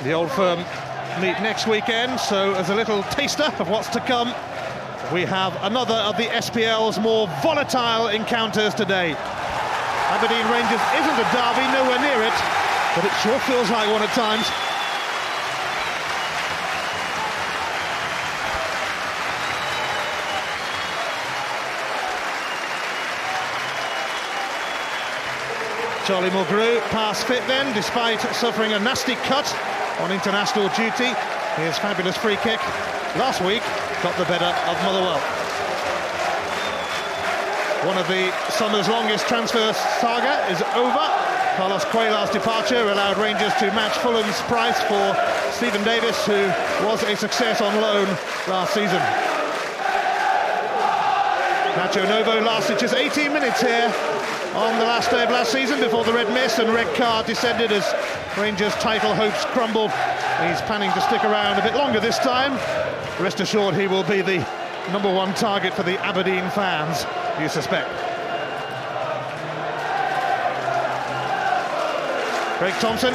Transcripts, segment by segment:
The old firm meet next weekend, so as a little taster of what's to come, we have another of the SPL's more volatile encounters today. Aberdeen Rangers isn't a derby, nowhere near it, but it sure feels like one at times. Charlie Mulgrew pass fit then, despite suffering a nasty cut on international duty. His fabulous free kick last week got the better of Motherwell. One of the summer's longest transfer saga is over. Carlos Cuelar's departure allowed Rangers to match Fulham's price for Stephen Davis, who was a success on loan last season. Nacho Novo lasted just 18 minutes here on the last day of last season before the red mist and red card descended as Rangers' title hopes crumbled. He's planning to stick around a bit longer this time. Rest assured he will be the #1 target for the Aberdeen fans, you suspect. Craig Thomson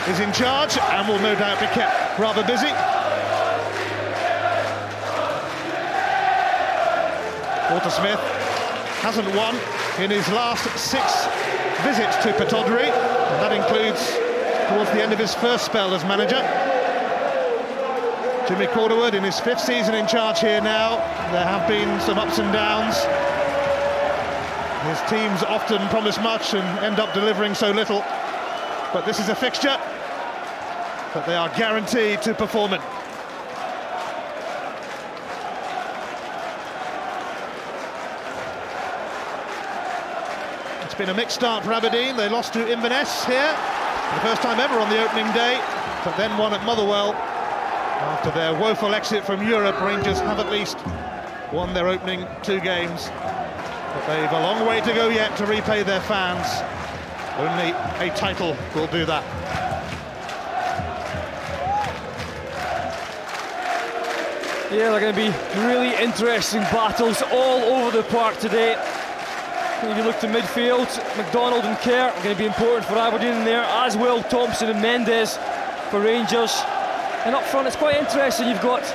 is in charge and will no doubt be kept rather busy. Walter Smith hasn't won in his last 6 visits to Pittodrie, and that includes towards the end of his first spell as manager. Jimmy Calderwood in his 5th season in charge here now. There have been some ups and downs. His teams often promise much and end up delivering so little, but this is a fixture that they are guaranteed to perform in. It's been a mixed start for Aberdeen. They lost to Inverness here for the first time ever on the opening day, but then won at Motherwell. After their woeful exit from Europe, Rangers have at least won their opening 2 games. But they've a long way to go yet to repay their fans. Only a title will do that. Yeah, they're going to be really interesting battles all over the park today. If you look to midfield, McDonald and Kerr are going to be important for Aberdeen in there, as will Thomson and Mendes for Rangers. And up front, it's quite interesting. You've got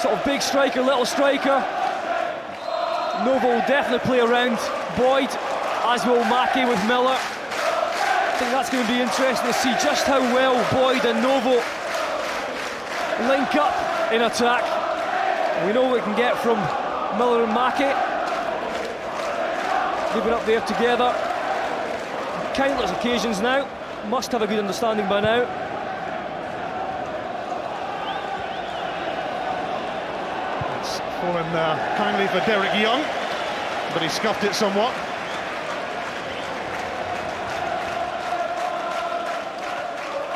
sort of big striker, little striker. Novo will definitely play around Boyd, as will Mackie with Miller. I think that's going to be interesting to see just how well Boyd and Novo link up in attack. We know what we can get from Miller and Mackie. They've been up there together on countless occasions now. Must have a good understanding by now. It's fallen kindly for Derek Young, but he scuffed it somewhat.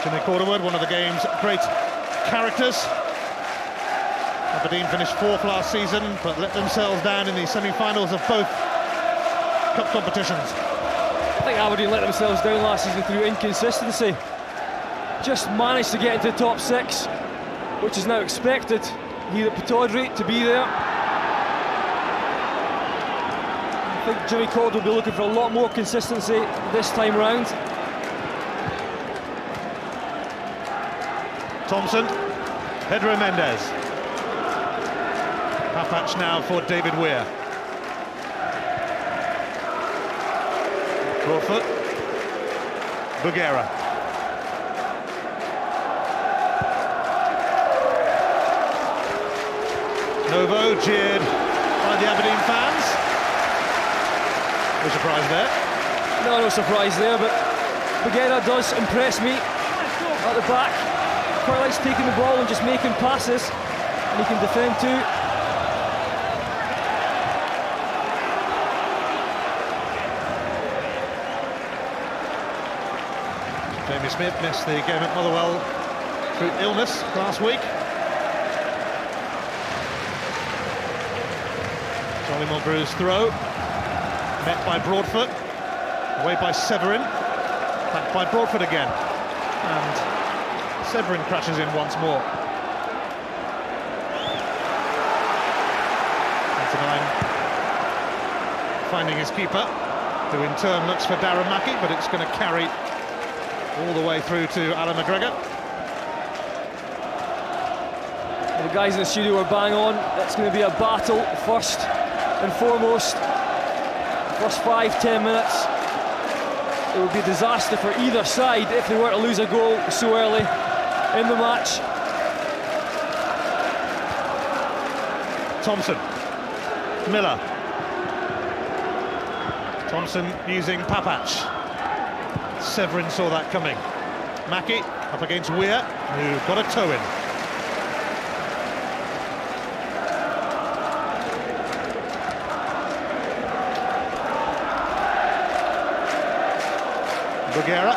Jimmy Calderwood, one of the game's great characters. Aberdeen finished 4th last season, but let themselves down in the semi-finals of both cup competitions. I think Aberdeen let themselves down last season through inconsistency. Just managed to get into the top 6, which is now expected here at Pittodrie to be there. I think Jimmy Calderwood will be looking for a lot more consistency this time round. Thomson, Pedro Mendes. Papac now for David Weir. Broadfoot, Bougherra. Novo jeered by the Aberdeen fans. No surprise there. No surprise there, but Bougherra does impress me at the back. Quite likes taking the ball and just making passes, and he can defend too. Jamie Smith missed the game at Motherwell through illness last week. Charlie Mulgrew's throw, met by Broadfoot, away by Severin, back by Broadfoot again, and Severin crashes in once more. Considine finding his keeper, who in turn looks for Mackie, but it's going to carry all the way through to McGregor. The guys in the studio are bang on. It's going to be a battle first and foremost. First 5-10 minutes, it would be a disaster for either side if they were to lose a goal so early in the match. Thomson, Miller. Thomson using Papac. Severin saw that coming. Mackie up against Weir, who got a toe in. Bougherra.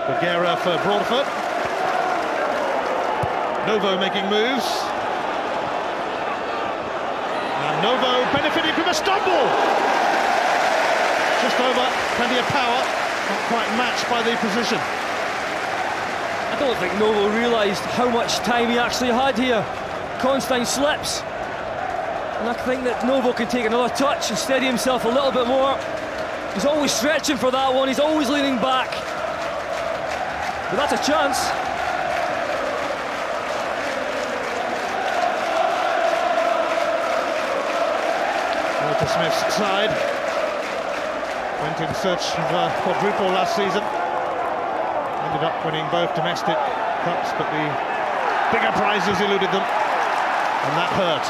Bougherra for Broadfoot. Novo making moves. And Novo benefiting from a stumble. Just over, plenty of power. Not quite matched by the position. I don't think Novo realised how much time he actually had here. Considine slips. And I think that Novo can take another touch and steady himself a little bit more. He's always stretching for that one, he's always leaning back. But that's a chance. Walter Smith's side went in search of a quadruple last season. Ended up winning both domestic cups, but the bigger prizes eluded them, and that hurt.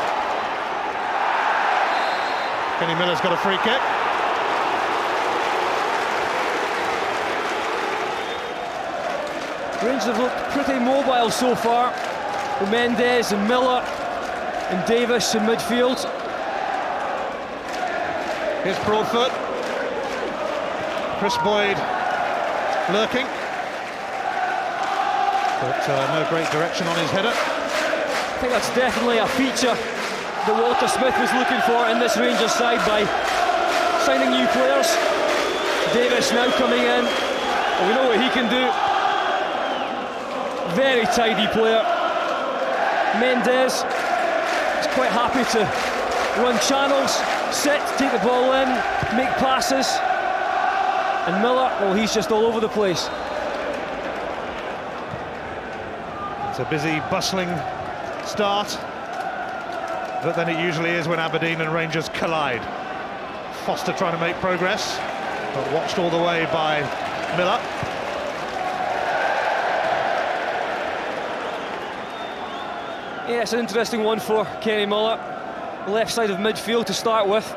Kenny Miller's got a free kick. Rangers have looked pretty mobile so far, with Mendes and Miller and Davis in midfield. Here's Broadfoot. Chris Boyd lurking, but no great direction on his header. I think that's definitely a feature that Walter Smith was looking for in this Rangers side by signing new players. Davis now coming in, and we know what he can do. Very tidy player. Mendes is quite happy to run channels, sit, take the ball in, make passes. And Miller, well, he's just all over the place. It's a busy, bustling start, but then it usually is when Aberdeen and Rangers collide. Foster trying to make progress, but watched all the way by Miller. Yeah, it's an interesting one for Kenny Miller. Left side of midfield to start with.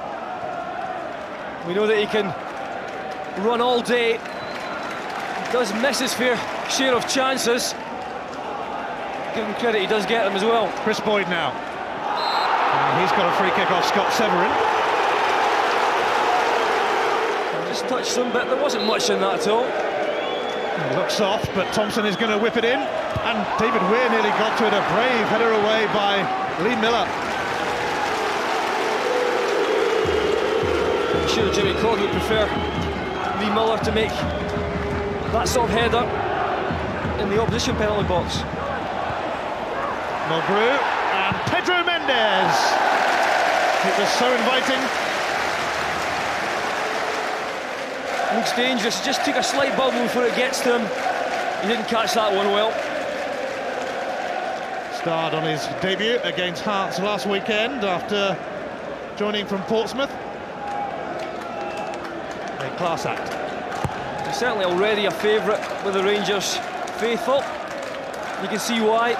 We know that he can run all day. He does miss his fair share of chances. Give him credit, he does get them as well. Chris Boyd now. And he's got a free kick off Scott Severin. Just touched some bit, there wasn't much in that at all. It looks soft, but Thomson is going to whip it in. And David Weir nearly got to it, a brave header away by Lee Miller. I'm sure Jimmy Cod would prefer Lee Miller to make that sort of header in the opposition penalty box. Mulgrew and Pedro Mendes. It was so inviting. Looks dangerous, just took a slight bubble before it gets to him. He didn't catch that one well. Starred on his debut against Hearts last weekend after joining from Portsmouth. A class act. He's certainly already a favourite with the Rangers faithful. You can see why.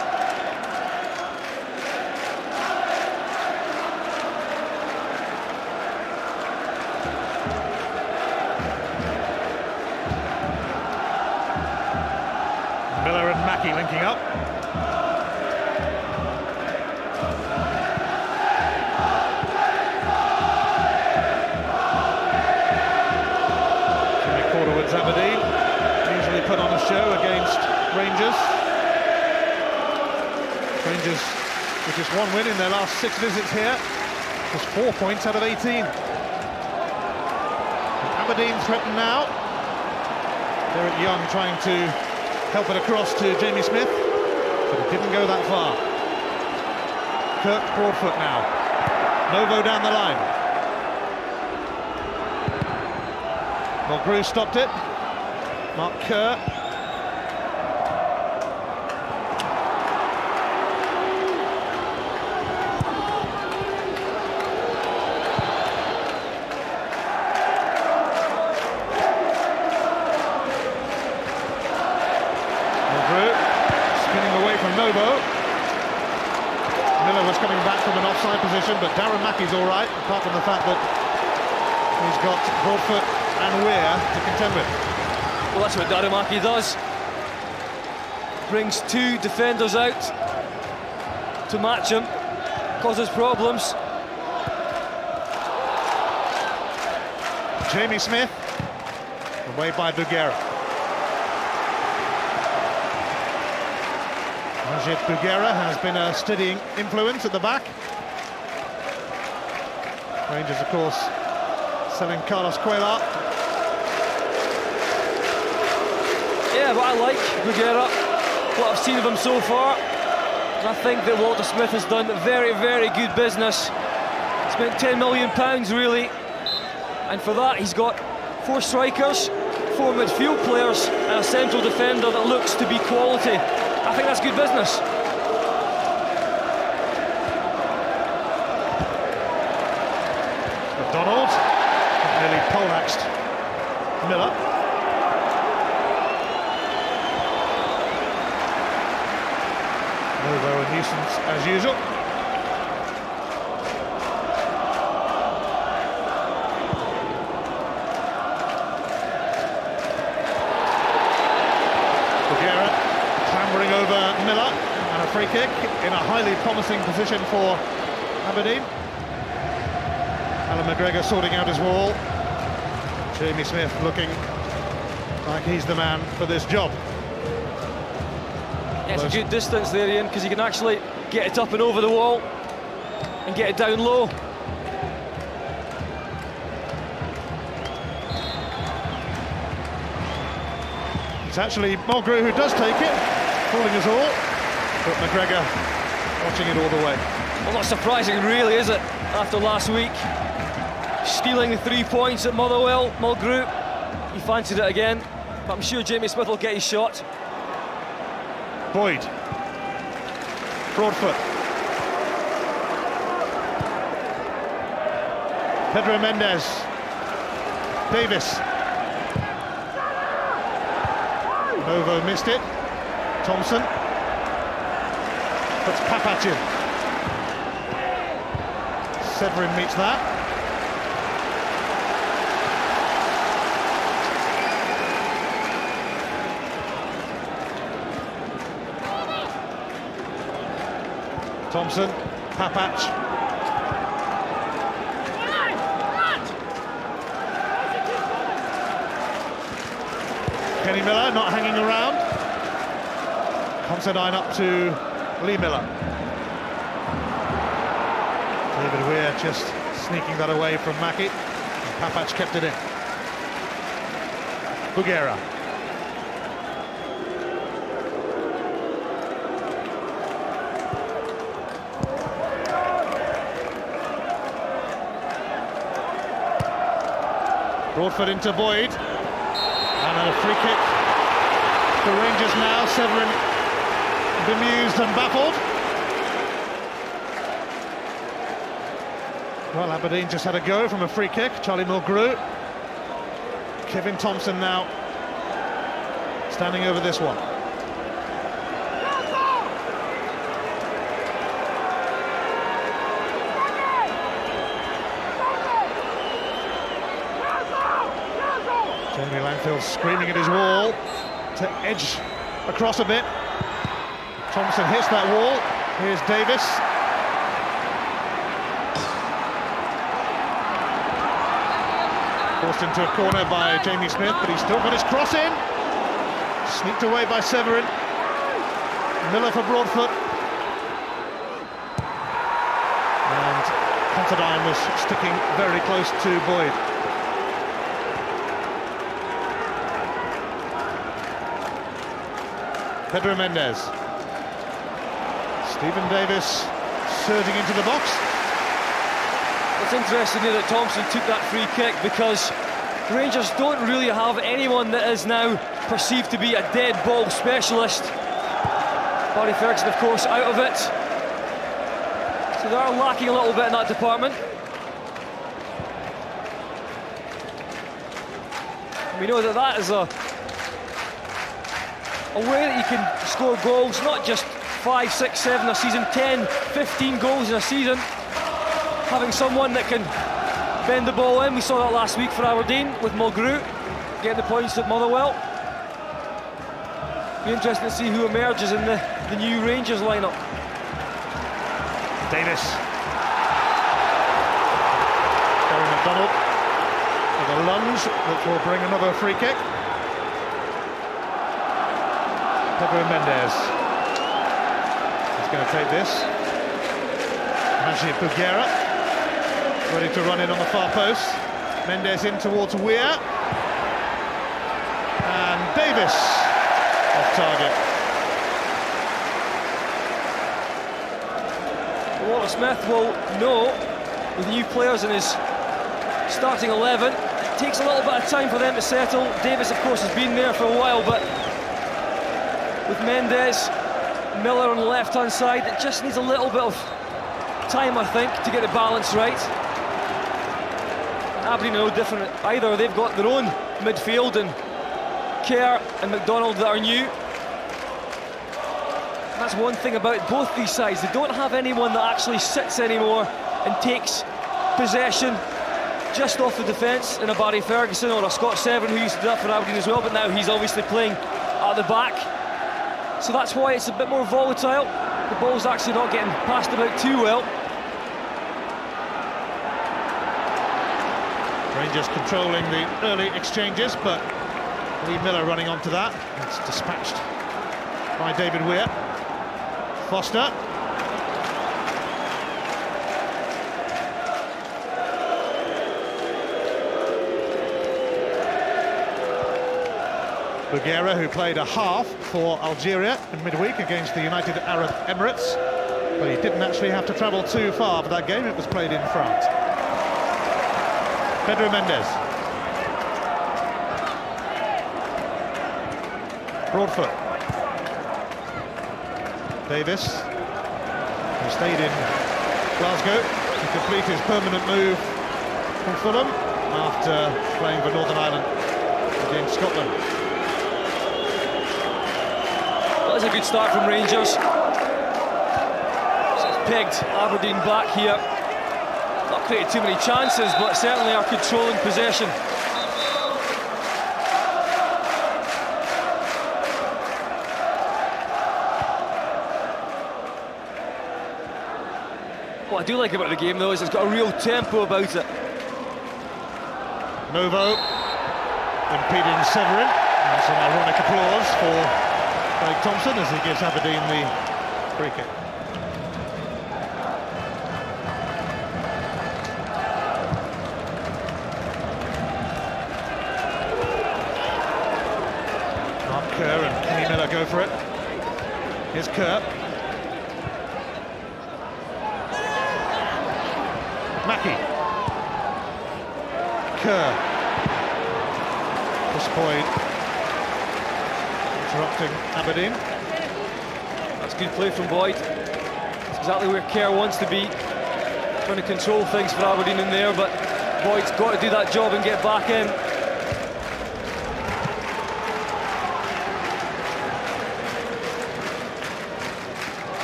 Miller and Mackie linking up. Calderwood's Aberdeen usually put on a show against Rangers. Rangers with just one win in their last 6 visits here. Just 4 points out of 18. And Aberdeen threatened now. Derek Young trying to help it across to Jamie Smith, but it didn't go that far. Kirk Broadfoot now. Novo down the line. Mulgrew stopped it. Mark Kerr. Mulgrew spinning away from Novo. Miller was coming back from an offside position, but Mackie's all right, apart from the fact that he's got Broadfoot and Weir to contend with. Well, that's what Mackie does. Brings two defenders out to match him, causes problems. Jamie Smith, away by Bougherra. Bougherra has been a steadying influence at the back. Rangers, of course, selling Carlos Cuellar. Yeah, but I like Bougherra, what I've seen of him so far. I think that Walter Smith has done very, very good business. Spent £10 million really, and for that he's got 4 strikers, 4 midfield players, and a central defender that looks to be quality. I think that's good business. McDonald nearly poleaxed Miller. Novo a nuisance as usual. Bougherra clambering over Miller, and a free kick in a highly promising position for Aberdeen. McGregor sorting out his wall. Jamie Smith looking like he's the man for this job. Yeah, it's a good distance there, Ian, because you can actually get it up and over the wall and get it down low. It's actually Mulgrew who does take it, fooling us all, but McGregor watching it all the way. Well, not surprising really, is it, after last week? Stealing the 3 points at Motherwell, Mulgrew, he fancied it again, but I'm sure Jamie Smith will get his shot. Boyd. Broadfoot. Pedro Mendes. Davis. Novo missed it. Thomson. Puts Papac in. Severin meets that. Thomson, Papac. Kenny Miller not hanging around. Considine up to Lee Miller. David Weir just sneaking that away from Mackie. And Papac kept it in. Bougherra. Broadfoot into Boyd, and a free kick for Rangers now. Severin bemused and baffled. Well, Aberdeen just had a go from a free kick. Charlie Mulgrew. Kevin Thomson now standing over this one. Langfield screaming at his wall to edge across a bit. Thomson hits that wall. Here's Davis. Forced into a corner by Jamie Smith, but he's still got his cross in. Sneaked away by Severin. Miller for Broadfoot. And Considine was sticking very close to Boyd. Pedro Mendes. Stephen Davis surging into the box. It's interesting here that Thomson took that free kick, because Rangers don't really have anyone that is now perceived to be a dead ball specialist. Barry Ferguson, of course, out of it. So they are lacking a little bit in that department. We know that that is a way that you can score goals, not just 5, 6, 7 a season, 10, 15 goals in a season. Having someone that can bend the ball in. We saw that last week for Aberdeen with Mulgrew getting the points at Motherwell. Be interesting to see who emerges in the new Rangers lineup. Davis. McDonald with a lunge that will bring another free kick. Mendes. He's going to take this. Bougherra ready to run in on the far post. Mendes in towards Weir. And Davis off target. Walter Smith will know, with new players in his starting 11, it takes a little bit of time for them to settle. Davis, of course, has been there for a while, but with Mendes, Miller on the left-hand side, it just needs a little bit of time, I think, to get the balance right. Aberdeen are no different either. They've got their own midfield, and Kerr and McDonald that are new. And that's one thing about both these sides. They don't have anyone that actually sits anymore and takes possession just off the defence in a Barry Ferguson or a Scott Severin, who used to do that for Aberdeen as well, but now he's obviously playing at the back. So that's why it's a bit more volatile. The ball's actually not getting passed about too well. Rangers controlling the early exchanges, but Lee Miller running onto that. It's dispatched by David Weir. Foster. Bougherra, who played a half for Algeria in midweek against the United Arab Emirates, but he didn't actually have to travel too far for that game. It was played in France. Mendes. Broadfoot. Davis, who stayed in Glasgow to complete his permanent move from Fulham after playing for Northern Ireland against Scotland. That's a good start from Rangers. So it's pegged Aberdeen back here. Not created too many chances, but certainly are controlling possession. What I do like about the game, though, is it's got a real tempo about it. Novo impeding Severin. And some ironic applause for Thomson as he gives Aberdeen the free kick. Kerr and Kenny Miller go for it. Here's Kerr. Mackie. Kerr. This point interrupting Aberdeen. That's good play from Boyd. That's exactly where Kerr wants to be. Trying to control things for Aberdeen in there, but Boyd's got to do that job and get back in.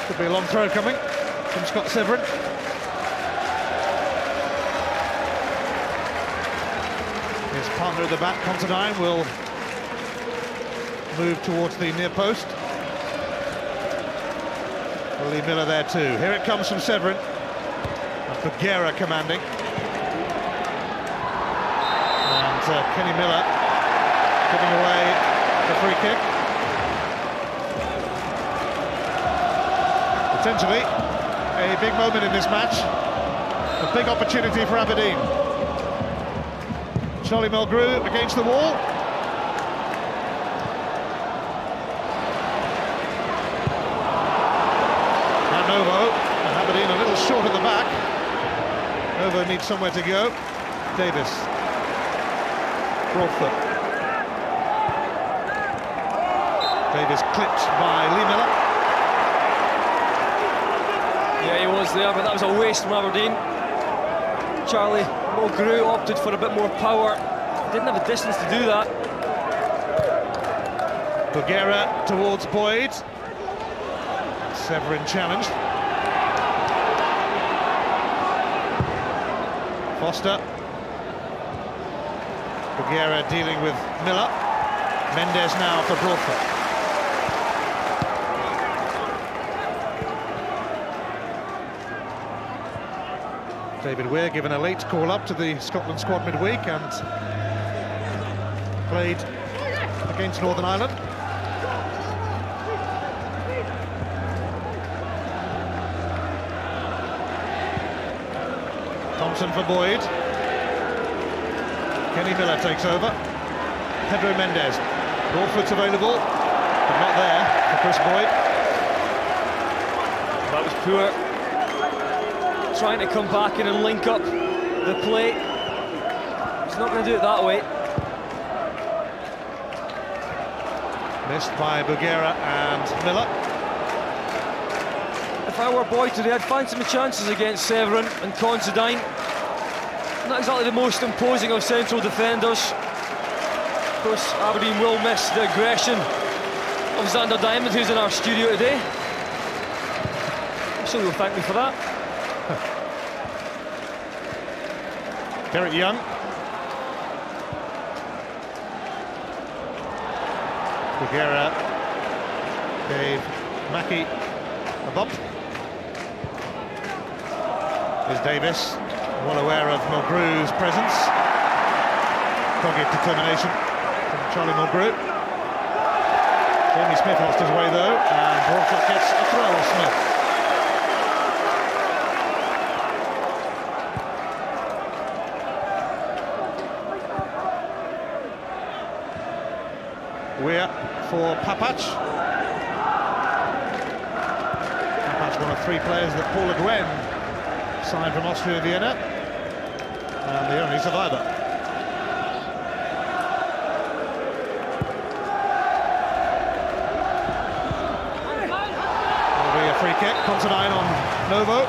Could be a long throw coming from Scott Severin. His partner at the back, Considine, will move towards the near post. Lee Miller there too. Here it comes from Severin. And Bougherra commanding. And Kenny Miller giving away the free kick. Potentially a big moment in this match. A big opportunity for Aberdeen. Charlie Mulgrew against the wall. And Novo. And Aberdeen a little short at the back. Novo needs somewhere to go. Davis. Broadfoot. Davis clipped by Lee Miller. Yeah, he was there, but that was a waste from Aberdeen. Charlie Mulgrew opted for a bit more power. Didn't have a distance to do that. Bougherra towards Boyd. Severin challenged. Foster. Bougherra dealing with Miller. Mendes now for Broadfoot. David Weir given a late call-up to the Scotland squad midweek and played against Northern Ireland. Thomson for Boyd. Kenny Miller takes over. Pedro Mendes. Broadfoot's available, but not there for Chris Boyd. That was poor. Trying to come back in and link up the play. He's not going to do it that way. Missed by Bougherra and Miller. If I were Boyd today, I'd fancy my chances against Severin and Considine. Not exactly the most imposing of central defenders. Of course, Aberdeen will miss the aggression of Xander Diamond, who's in our studio today. I'm sure he'll thank me for that. Derek Young. Bougherra gave Mackie a bump. Here's Davis, well aware of Mulgrew's presence. Dogged determination from Charlie Mulgrew. Jamie Smith lost his way though, and Broadfoot gets a throw off Smith. Weir for Papac. Papac, one of three players that Paul Le Guen signed from Austria Vienna, and the only survivor. There'll be a free kick. Considine on Novo.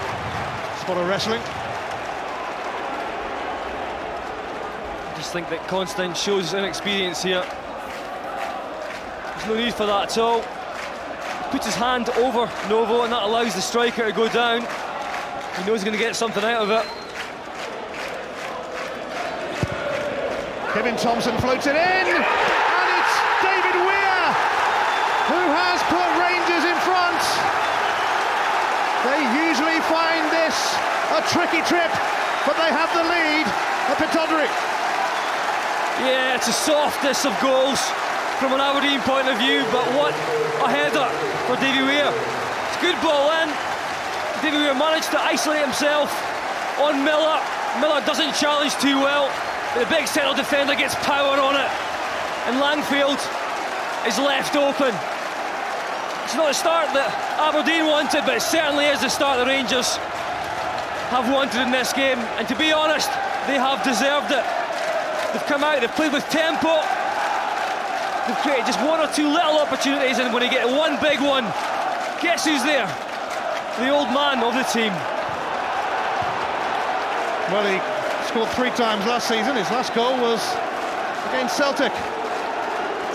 Spot of wrestling. I just think that Considine shows inexperience here. No need for that at all. He puts his hand over Novo and that allows the striker to go down. He knows he's going to get something out of it. Kevin Thomson floats it in, and it's David Weir who has put Rangers in front. They usually find this a tricky trip, but they have the lead at Pittodrie. Yeah, it's the softest of goals from an Aberdeen point of view, but what a header for Davy Weir. It's a good ball in. Davy Weir managed to isolate himself on Miller. Miller doesn't challenge too well. The big central defender gets power on it, and Langfield is left open. It's not the start that Aberdeen wanted, but it certainly is the start the Rangers have wanted in this game, and to be honest, they have deserved it. They've come out, they've played with tempo. They've created just one or two little opportunities, and when they get one big one, guess who's there? The old man of the team. Well, he scored 3 times last season. His last goal was against Celtic.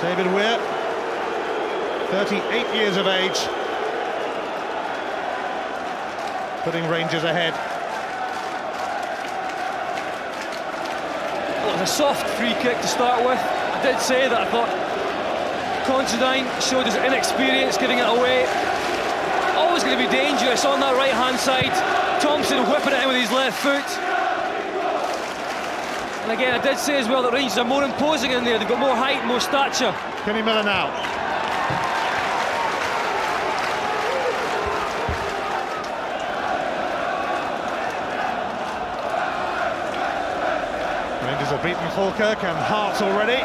David Weir, 38 years of age, putting Rangers ahead. Well, it was a soft free kick to start with. I did say that I thought Considine showed his inexperience getting it away. Always going to be dangerous on that right hand side. Thomson whipping it in with his left foot. And again, I did say as well that Rangers are more imposing in there. They've got more height, more stature. Kenny Miller now. Rangers have beaten Falkirk and Hearts already.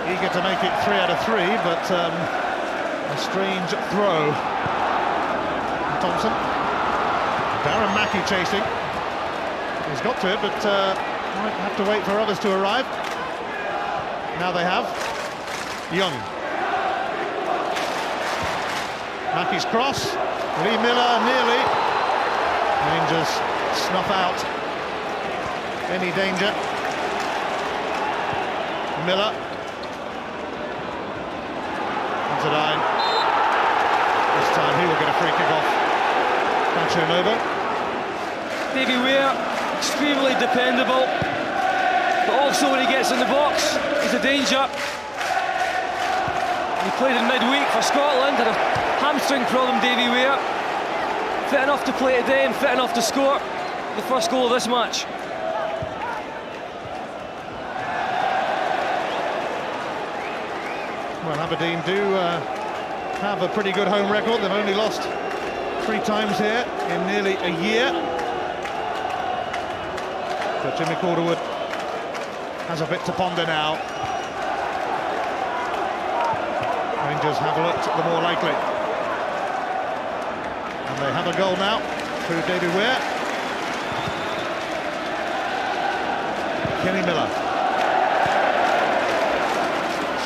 Eager to make it 3 out of 3, but a strange throw. Thomson. Mackie chasing. He's got to it, but might have to wait for others to arrive. Now they have. Young. Mackie's cross. Lee Miller nearly. Rangers snuff out any danger. Miller. Considine. This time he will get a free kick off. Novo. Davy Weir, extremely dependable, but also when he gets in the box, he's a danger. He played in midweek for Scotland, had a hamstring problem, Davy Weir. Fit enough to play today and fit enough to score the first goal of this match. Well, Aberdeen do have a pretty good home record. They've only lost 3 times here in nearly a year. But Jimmy Calderwood has a bit to ponder now. Rangers have looked the more likely. And they have a goal now through Davy Weir. Kenny Miller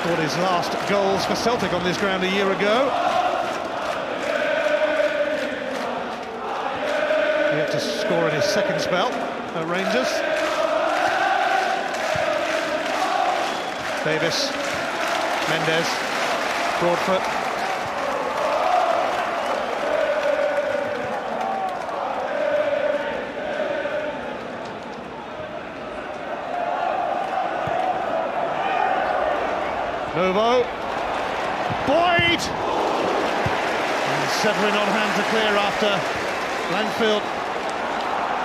scored his last goals for Celtic on this ground a year ago. Yet to score in his second spell at Rangers. Davis, Mendes, Broadfoot. Novo. Boyd! And Severin on hand to clear after Langfield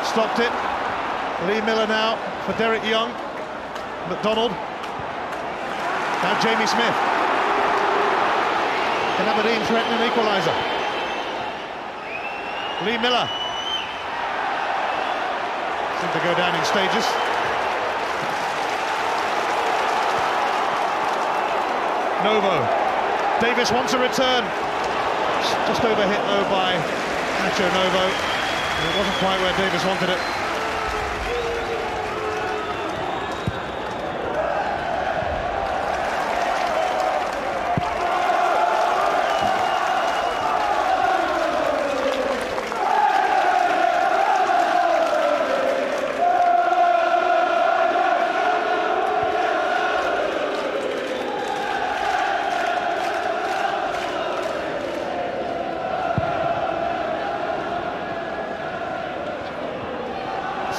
stopped it. Lee Miller now for Derek Young. McDonald. Now Jamie Smith. Can Aberdeen threaten an equaliser? Lee Miller. Seemed to go down in stages. Novo. Davis wants a return. Just overhit though by Novo. It wasn't quite where Davis wanted it.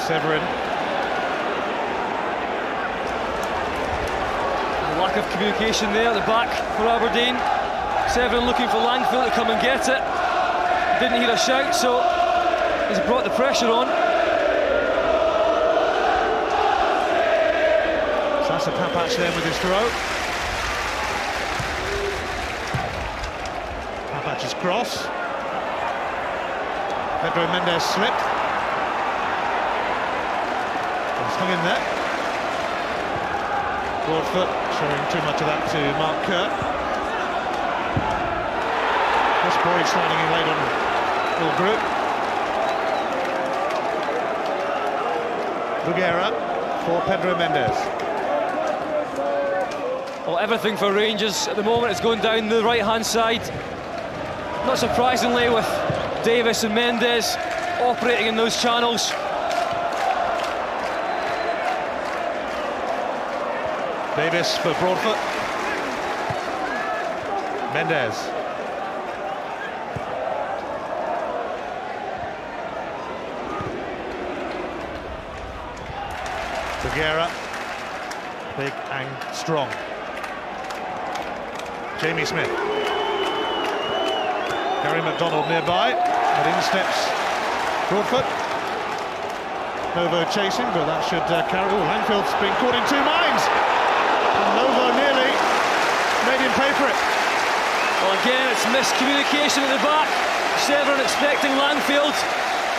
Severin. The lack of communication there at the back for Aberdeen. Severin looking for Langfield to come and get it. Didn't hear a shout, so he's brought the pressure on. So that's a Papac there with his throw. Papac's cross. Pedro Mendes slipped. Hung in there. Broadfoot showing too much of that to Mark Kerr. This Boyd sliding in late on Mulgrew. Bougherra for Pedro Mendes. Well, everything for Rangers at the moment is going down the right-hand side. Not surprisingly, with Davis and Mendes operating in those channels. Davis for Broadfoot. Mendes. Bougherra. Big and strong. Jamie Smith. Gary McDonald nearby, but in steps Broadfoot. Novo chasing, but that should carry. Oh, Langfield's been caught in 2 minds. Novo nearly made him pay for it. Well, again, it's miscommunication at the back. Severin expecting Langfield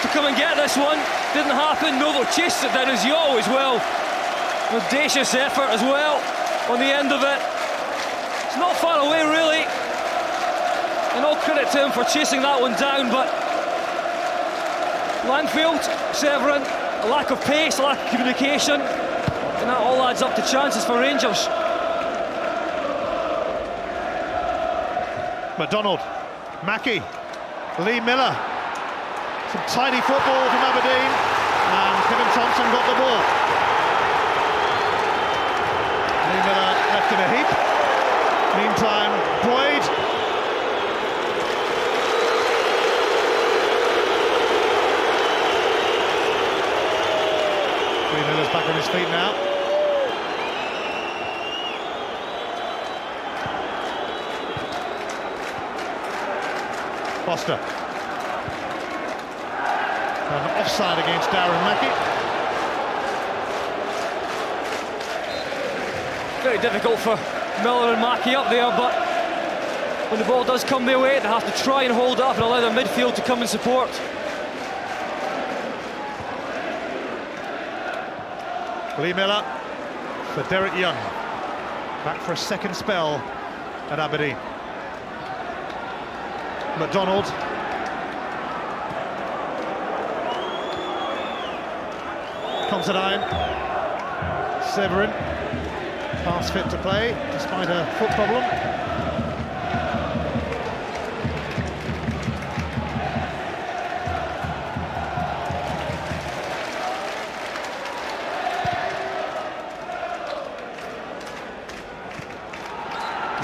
to come and get this one. Didn't happen. Novo chased it down as he always will. Audacious effort as well on the end of it. It's not far away, really. And all credit to him for chasing that one down, but Langfield, Severin, a lack of pace, a lack of communication, and that all adds up to chances for Rangers. McDonald, Mackie, Lee Miller, some tidy football from Aberdeen, and Kevin Thomson got the ball. Lee Miller left in a heap. Meantime, Boyd. Lee Miller's back on his feet now. Foster. An offside against Mackie. Very difficult for Miller and Mackie up there, but when the ball does come their way, they have to try and hold it up and allow their midfield to come and support. Lee Miller for Derek Young. Back for a second spell at Aberdeen. McDonald. Considine. Severin. Pass fit to play, despite a foot problem.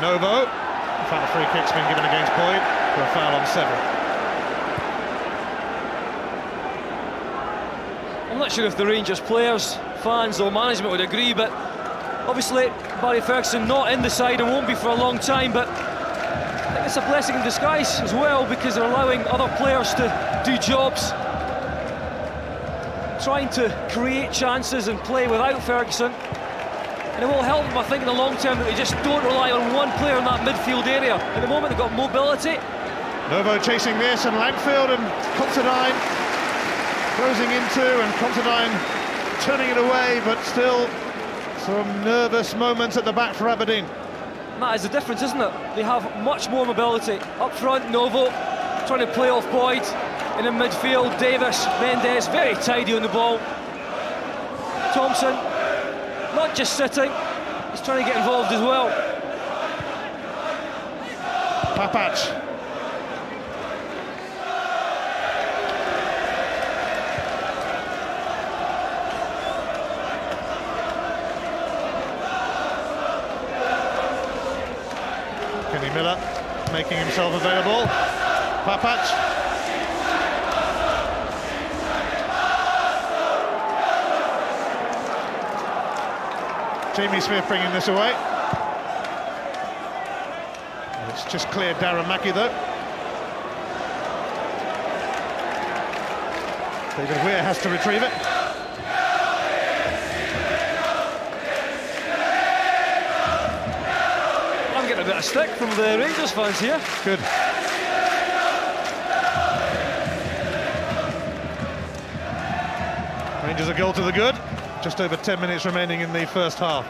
Novo. In fact, a free kick's been given against Boyd for a foul on Severin. I'm not sure if the Rangers players, fans or management would agree, but obviously Barry Ferguson not in the side and won't be for a long time, but I think it's a blessing in disguise as well, because they're allowing other players to do jobs, trying to create chances and play without Ferguson. And it will help them, I think, in the long term, that they just don't rely on one player in that midfield area. At the moment they've got mobility. Novo chasing this, and Langfield and Considine closing into, and Considine turning it away, but still some nervous moments at the back for Aberdeen. And that is the difference, isn't it? They have much more mobility. Up front, Novo trying to play off Boyd. And in midfield, Davis, Mendes, very tidy on the ball. Thomson, not just sitting, he's trying to get involved as well. Papac. Miller making himself available. Papac. Jamie Smith bringing this away. It's just cleared Mackie though. David Weir has to retrieve it. A bit of stick from the Rangers fans here. Good. Rangers a goal to the good. Just over 10 minutes remaining in the first half.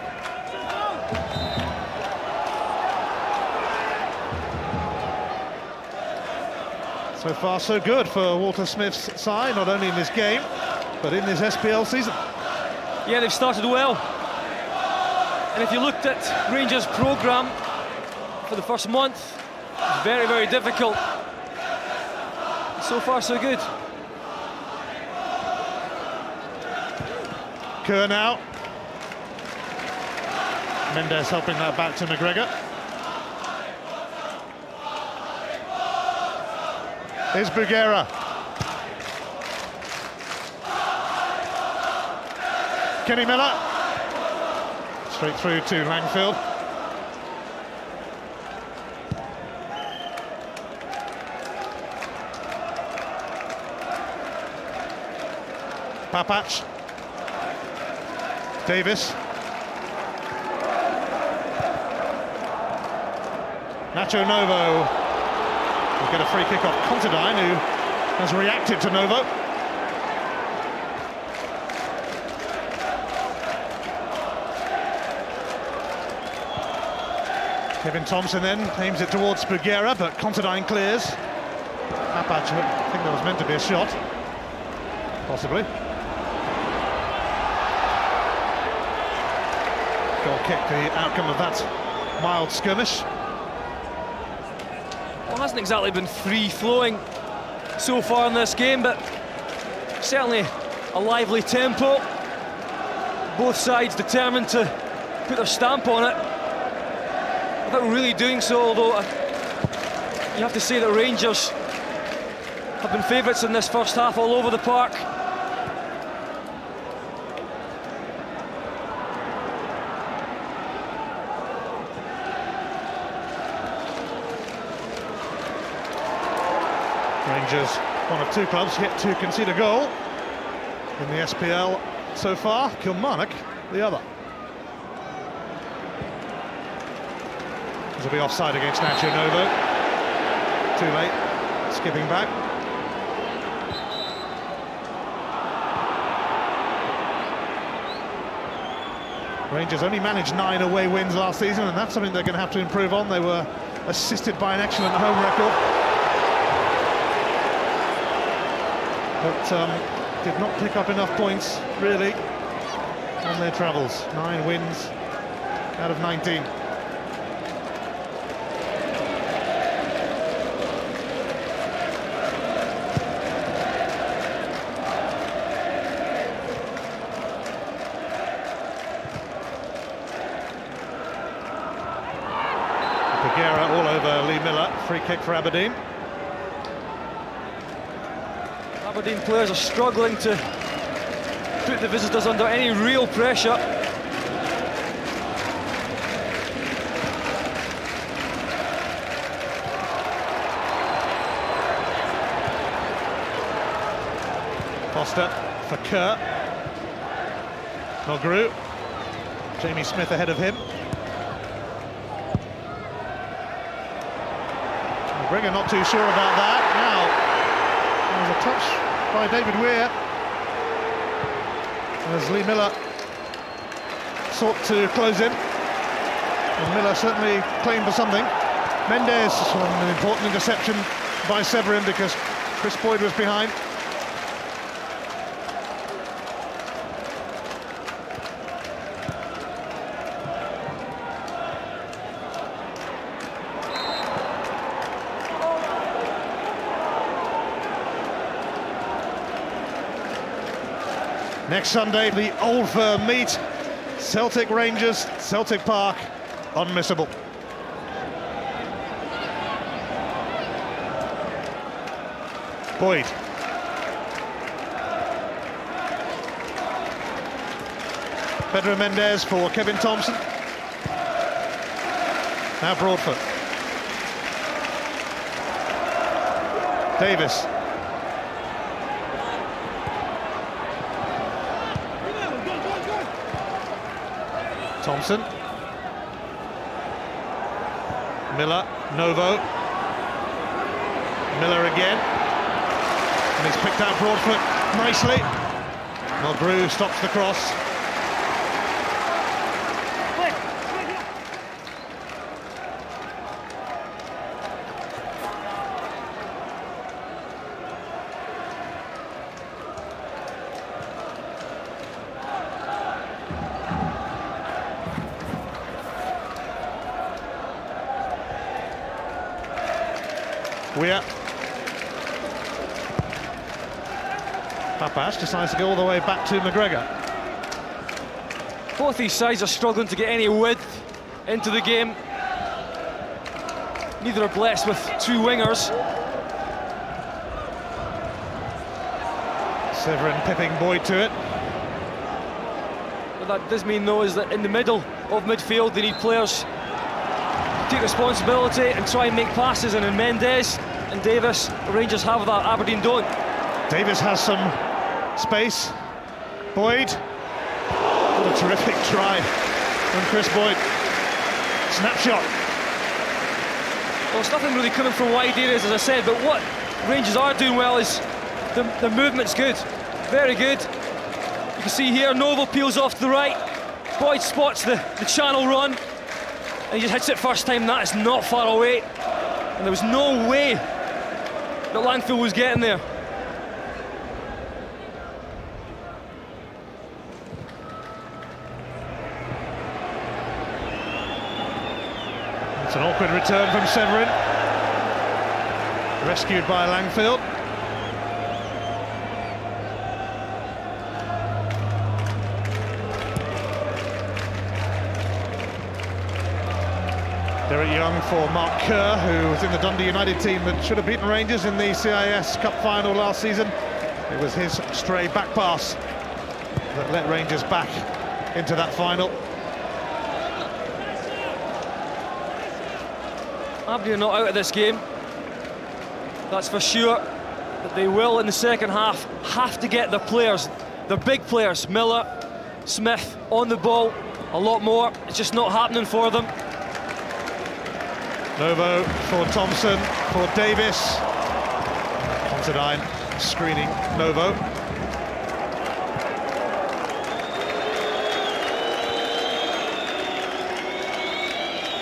So far so good for Walter Smith's side, not only in this game, but in this SPL season. Yeah, they've started well. And if you looked at Rangers' programme for the first month, it's very, very difficult. So far, so good. Kerr now. Mendes helping that back to McGregor. Here's Bougherra. Kenny Miller. Straight through to Langfield. Papac. Davis. Nacho Novo will get a free kick off Considine, who has reacted to Novo. Kevin Thomson then aims it towards Bougherra, but Considine clears. Papac, I think that was meant to be a shot. Possibly. Goal kick, the outcome of that mild skirmish. Well, it hasn't exactly been free-flowing so far in this game, but certainly a lively tempo. Both sides determined to put their stamp on it, without really doing so, although you have to say that Rangers have been favourites in this first half all over the park. Rangers, one of two clubs yet to concede a goal in the SPL so far. Kilmarnock, the other. This will be offside against Novo. Too late, skipping back. Rangers only managed 9 away wins last season, and that's something they're going to have to improve on. They were assisted by an excellent home record, but did not pick up enough points, really, on their travels. 9 wins out of 19. Bougherra all over Lee Miller. Free kick for Aberdeen. Aberdeen players are struggling to put the visitors under any real pressure. Foster for Kerr. Mulgrew. Jamie Smith ahead of him. McGregor not too sure about that. Now, there's a touch by David Weir as Lee Miller sought to close him. And Miller certainly claimed for something. Mendes, an important interception by Severin because Chris Boyd was behind. Next Sunday, the Old Firm meet. Celtic Rangers, Celtic Park, unmissable. Boyd. Pedro Mendes for Kevin Thomson. Now Broadfoot. Davis. Thomson. Miller, Novo. Miller again. And he's picked out Broadfoot nicely. Mulgrew stops the cross. Weir. Papac decides to go all the way back to McGregor. Both these sides are struggling to get any width into the game. Neither are blessed with two wingers. Severin pipping Boyd to it. What that does mean, though, is that in the middle of midfield they need players to take responsibility and try and make passes, and in Mendes and Davis, the Rangers have that, Aberdeen don't. Davis has some space. Boyd. What a terrific try from Chris Boyd. Snapshot. Well, it's nothing really coming from wide areas, as I said, but what Rangers are doing well is the movement's good, very good. You can see here, Novo peels off to the right. Boyd spots the channel run, and he just hits it first time. That is not far away, and there was no way that Langfield was getting there. Backward return from Severin. Rescued by Langfield. Derek Young for Mark Kerr, who was in the Dundee United team that should have beaten Rangers in the CIS Cup final last season. It was his stray back pass that let Rangers back into that final. Aberdeen are not out of this game, that's for sure, but they will in the second half have to get their players, their big players, Miller, Smith, on the ball a lot more. It's just not happening for them. Novo for Thomson, for Davis. Considine screening Novo.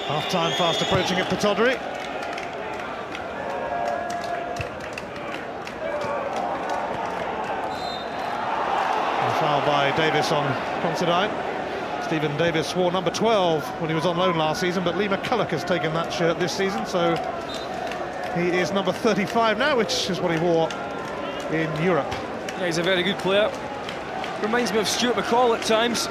Half-time fast approaching at Pittodrie. Foul by Davis on Considine. Stephen Davis wore number 12 when he was on loan last season, but Lee McCulloch has taken that shirt this season, so he is number 35 now, which is what he wore in Europe. Yeah, he's a very good player. Reminds me of Stuart McCall at times.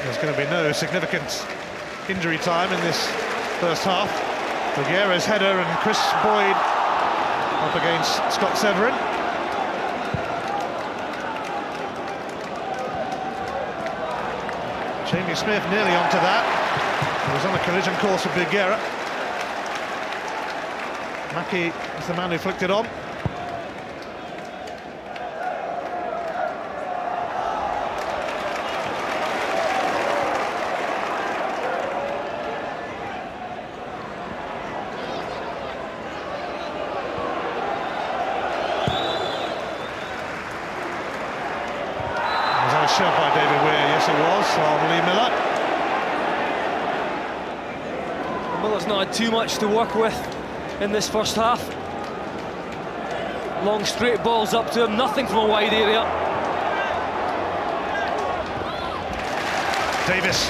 There's going to be no significant injury time in this first half. Bougherra's header and Chris Boyd up against Scott Severin. Jamie Smith nearly onto that. He was on a collision course with Bougherra. Mackie is the man who flicked it on. Shot by David Weir, yes it was, on Lee Miller. Miller's not had too much to work with in this first half. Long straight balls up to him, nothing from a wide area. Davis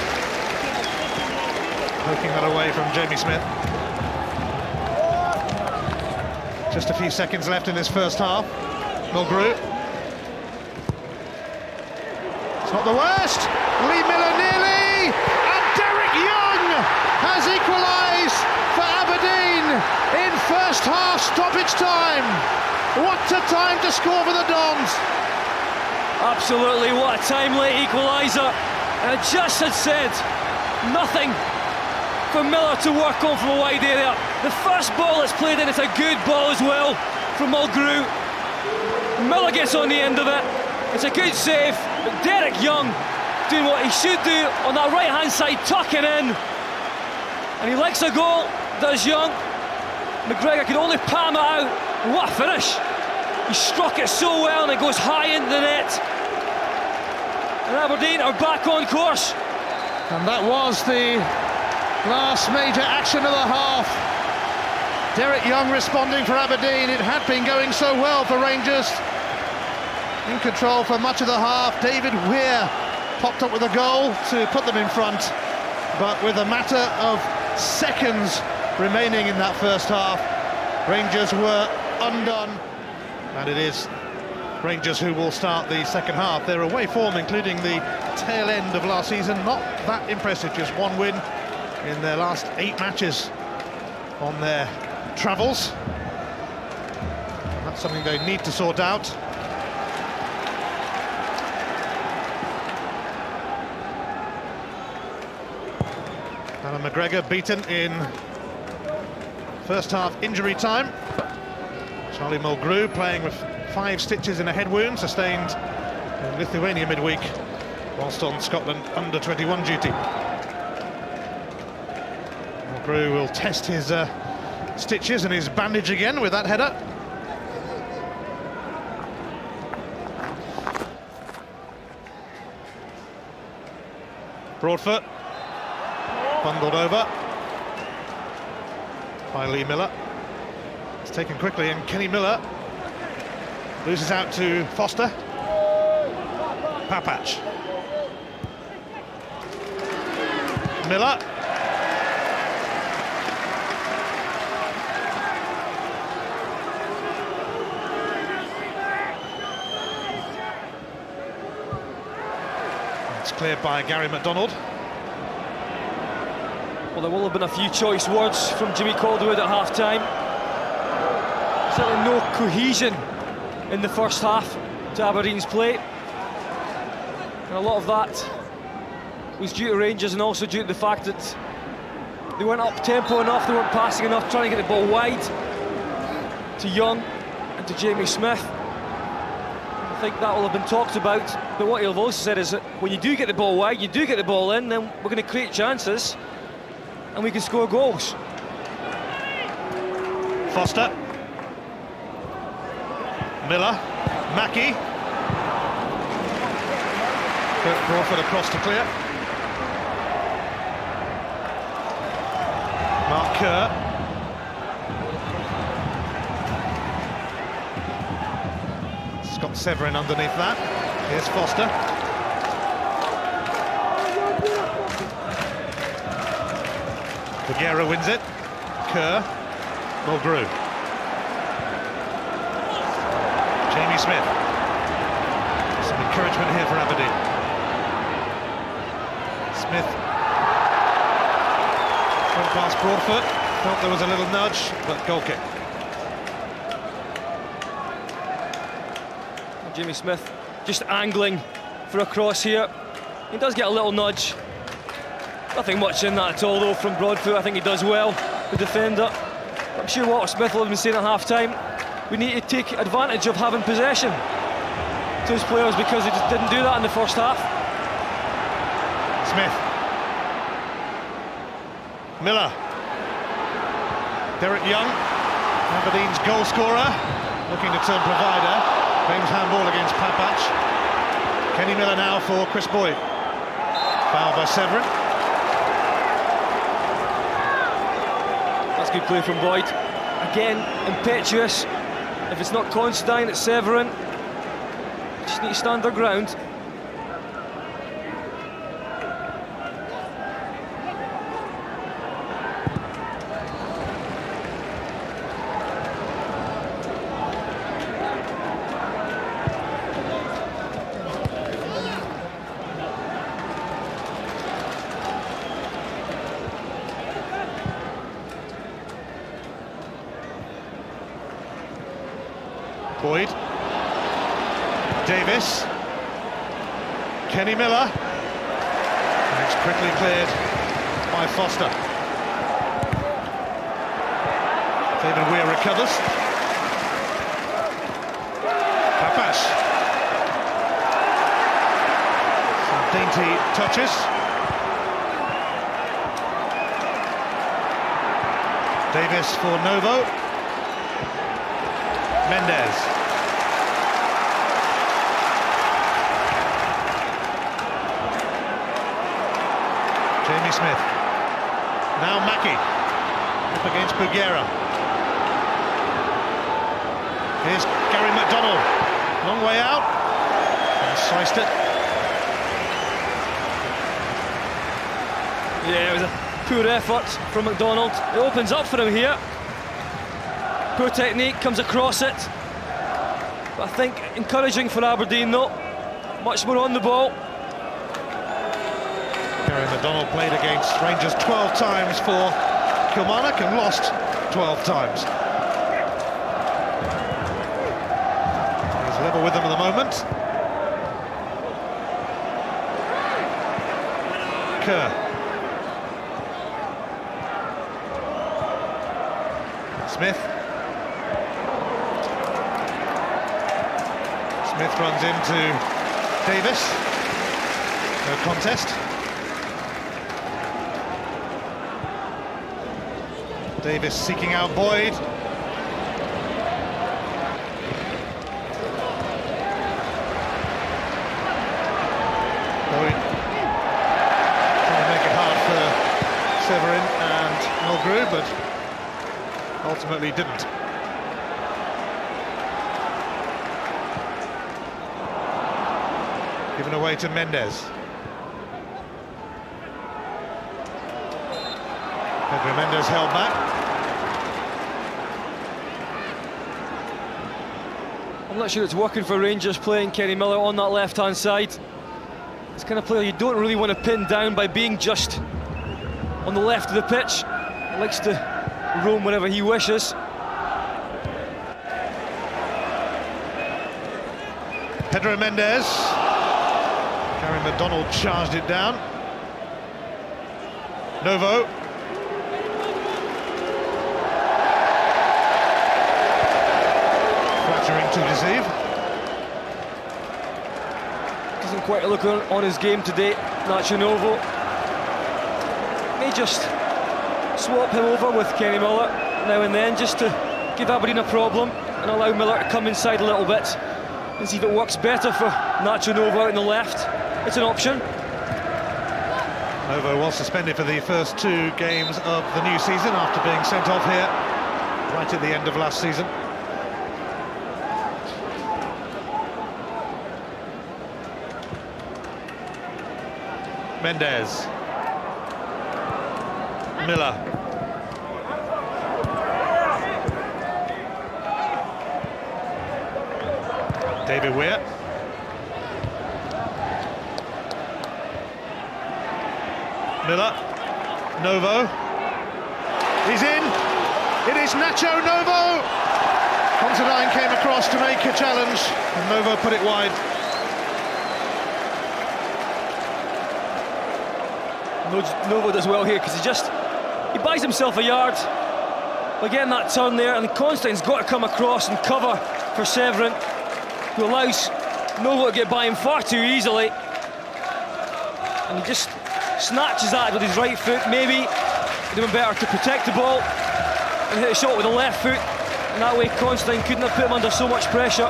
poking that away from Jamie Smith. Just a few seconds left in this first half. Mulgrew. It's not the worst. Lee Miller nearly, and Derek Young has equalised for Aberdeen in first half stoppage time. What a time to score for the Dons. Absolutely, what a timely equaliser. And I just had said nothing for Miller to work on from a wide area. The first ball that's played in, it's a good ball as well from Mulgrew. Miller gets on the end of it. It's a good save, but Derek Young doing what he should do on that right-hand side, tucking in. And he likes a goal, does Young. McGregor can only palm it out. And what a finish. He struck it so well and it goes high into the net. And Aberdeen are back on course. And that was the last major action of the half. Derek Young responding for Aberdeen. It had been going so well for Rangers. In control for much of the half. David Weir popped up with a goal to put them in front, but with a matter of seconds remaining in that first half, Rangers were undone, and it is Rangers who will start the second half. Their away form, including the tail end of last season, not that impressive. Just one win in their last 8 matches on their travels. That's something they need to sort out. Alan McGregor beaten in first half injury time. Charlie Mulgrew playing with 5 stitches in a head wound sustained in Lithuania midweek whilst on Scotland under-21 duty. Mulgrew will test his stitches and his bandage again with that header. Broadfoot, bundled over by Lee Miller. It's taken quickly, and Kenny Miller loses out to Foster. Papac. Miller. It's cleared by Gary McDonald. Well, there will have been a few choice words from Jimmy Calderwood at half-time. Certainly no cohesion in the first half to Aberdeen's play. And a lot of that was due to Rangers, and also due to the fact that they weren't up-tempo enough, they weren't passing enough, trying to get the ball wide to Young and to Jamie Smith. I think that will have been talked about, but what he'll have also said is that when you do get the ball wide, you do get the ball in, then we're going to create chances and we can score goals. Foster. Miller. Mackie. Broadfoot across to clear. Mark Kerr. Got Severin underneath that. Here's Foster. Bougherra wins it. Kerr. Mulgrew. Jamie Smith. Some encouragement here for Aberdeen. Smith went past Broadfoot. Thought there was a little nudge, but goal kick. Jamie Smith just angling for a cross here. He does get a little nudge. Nothing much in that at all though from Broadfoot. I think he does well, the defender. I'm sure Walter Smith will have been saying at half-time, we need to take advantage of having possession to his players, because he just didn't do that in the first half. Smith. Miller. Derek Young, Aberdeen's goal scorer, looking to turn provider. Claims handball against Papac. Kenny Miller now for Chris Boyd. Foul by Severin. That's good play from Boyd. Again, impetuous. If it's not Considine, it's Severin. Just need to stand their ground. Boyd. Davis. Kenny Miller. And it's quickly cleared by Foster. David Weir recovers. Papac. Some dainty touches. Davis for Novo. Mendes. Jamie Smith. Now Mackie up against Bougherra. Here's Gary McDonald. Long way out. And sliced it. Yeah, it was a poor effort from McDonald. It opens up for him here. Poor technique, comes across it. But I think encouraging for Aberdeen though. Much more on the ball. Gary McDonald played against Rangers 12 times for Kilmarnock and lost 12 times. He's level with them at the moment. Kerr. Smith. Smith runs into Davis. No contest. Davis seeking out Boyd. Boyd trying to make it hard for Severin and Mulgrew, but ultimately didn't. Given away to Mendes. Mendes held back. I'm not sure it's working for Rangers playing Kenny Miller on that left-hand side. It's kind of player you don't really want to pin down by being just on the left of the pitch. He likes to roam wherever he wishes. Pedro Mendes. McDonald charged it down. Novo. Flattering to deceive. Doesn't quite look on his game today, Novo. May just swap him over with Kenny Miller now and then, just to give Aberdeen a problem and allow Miller to come inside a little bit and see if it works better for Novo out on the left. It's an option. Novo was suspended for the first 2 games of the new season after being sent off here right at the end of last season. Mendes. Miller. David Weir. Miller. Novo. He's in. It is Novo. Considine came across to make a challenge, and Novo put it wide. Novo does well here because he buys himself a yard by getting that turn there, and Considine's got to come across and cover for Severin, who allows Novo to get by him far too easily, and he just snatches that with his right foot. Maybe it'd have been better to protect the ball and hit a shot with the left foot, and that way Considine couldn't have put him under so much pressure.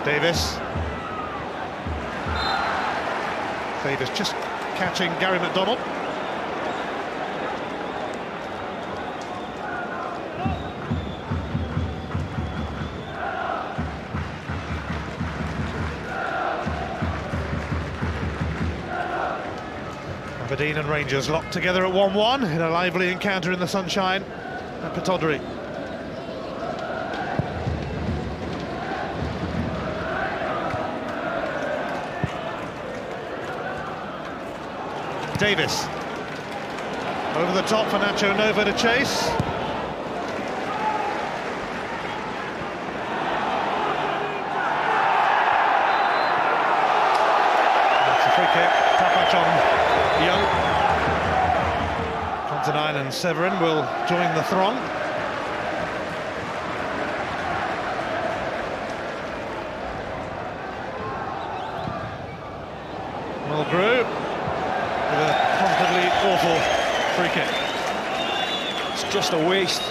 Davis just catching Gary McDonald. Aberdeen and Rangers locked together at 1-1 in a lively encounter in the sunshine at Pittodrie. Davis over the top for Novo to chase. That's a free kick. Papac on Young. Considine and Severin will join the throng. Mulgrew. A positively awful free kick. It's just a waste.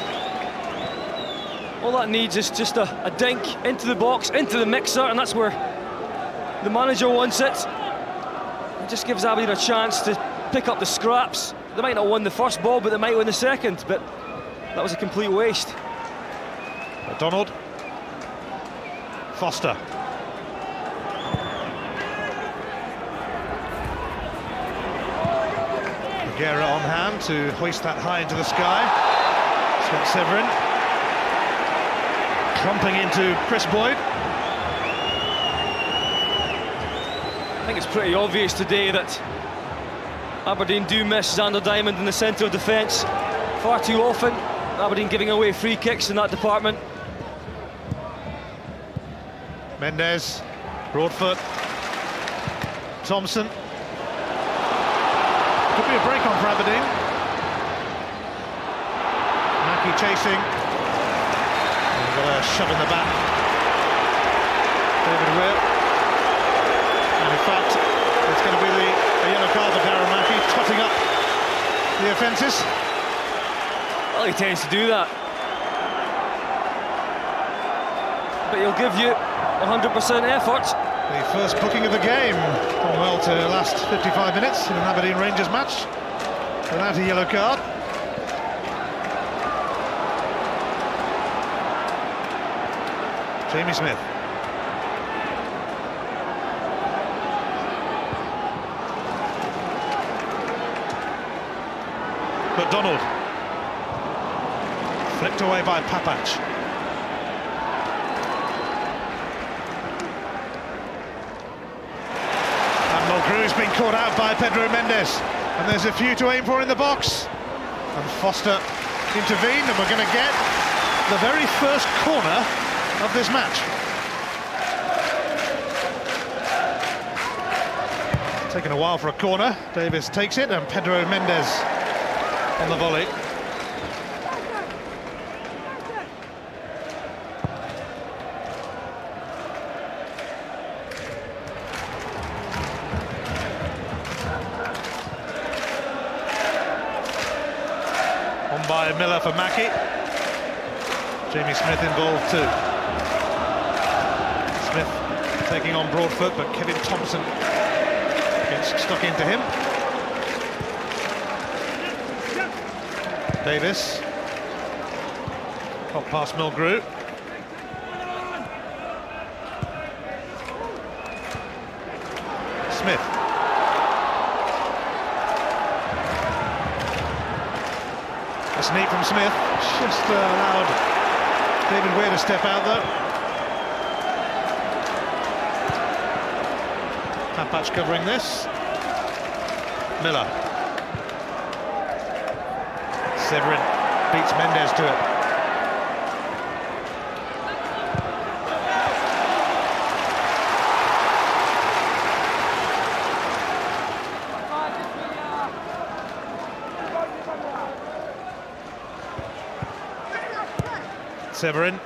All that needs is just a dink into the box, into the mixer, and that's where the manager wants it. It just gives Aberdeen a chance to pick up the scraps. They might not win the first ball, but they might win the second, but that was a complete waste. McDonald. Foster. Bougherra on hand to hoist that high into the sky. Scott Severin clumping into Chris Boyd. I think it's pretty obvious today that Aberdeen do miss Xander Diamond in the centre of defence far too often. Aberdeen giving away free kicks in that department. Mendes, Broadfoot, Thomson. Could be a break on for Aberdeen. Mackie chasing. Got a shove in the back. David Weir. defences. Well, he tends to do that. But he'll give you 100% effort. The first booking of the game. Gone well to last 55 minutes in an Aberdeen Rangers match without a yellow card. Jamie Smith. McDonald. Flicked away by Papac. And Mulgrew's been caught out by Mendes. And there's a few to aim for in the box. And Foster intervened, and we're going to get the very first corner of this match. Taken a while for a corner. Davis takes it, and Mendes on the volley. On by Miller for Mackie. Jamie Smith involved too. Smith taking on Broadfoot, but Kevin Thomson gets stuck into him. Davis. Got past Mulgrew. Smith. A sneak from Smith. Just allowed David Weir to step out though. Papac covering this. Miller. Severin beats Mendes to it. Severin.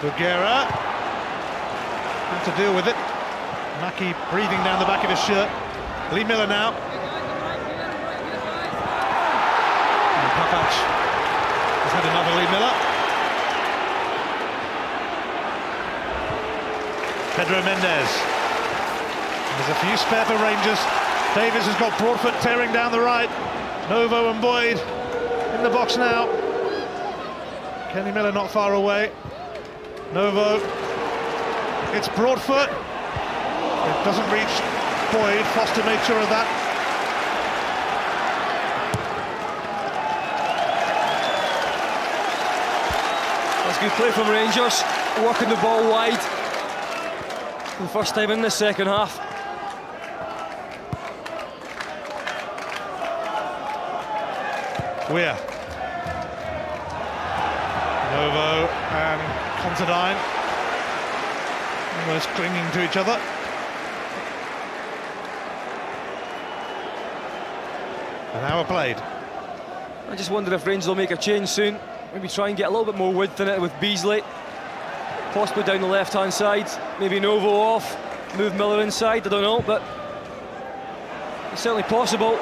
Bougherra. Have to deal with it. Mackie breathing down the back of his shirt. Lee Miller now. And Papac has had another Lee Miller. Mendes. There's a few spare for Rangers. Davis has got Broadfoot tearing down the right. Novo and Boyd in the box now. Kenny Miller not far away. Novo. It's Broadfoot. It doesn't reach Boyd. Foster made sure of that. That's good play from Rangers. Working the ball wide for the first time in the second half. Weir. Novo and Considine almost clinging to each other. An hour played. I just wonder if Rangers will make a change soon. Maybe try and get a little bit more width in it with Beasley. Possibly down the left-hand side. Maybe Novo off. Move Miller inside, I don't know, but it's certainly possible.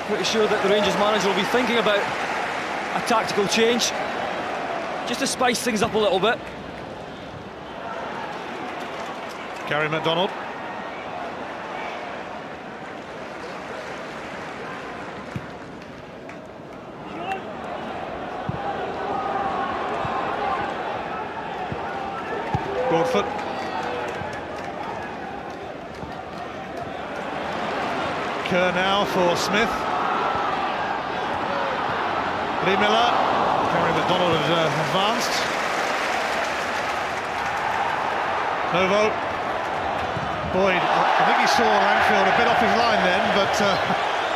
Pretty sure that the Rangers manager will be thinking about a tactical change, just to spice things up a little bit. Gary McDonald. Broadfoot. Kerr now for Smith. Lee Miller. Gary McDonald has advanced. Novo. Boyd, I think he saw Langfield a bit off his line then, but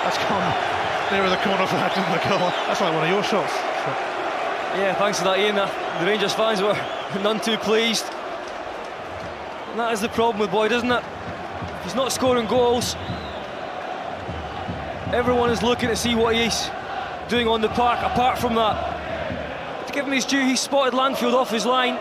that's gone nearer the corner flag than the goal. That's like one of your shots. Yeah, thanks for that, Ian. The Rangers fans were none too pleased. And that is the problem with Boyd, isn't it? He's not scoring goals. Everyone is looking to see what he's doing on the park. Apart from that, to give him his due, he spotted Langfield off his line.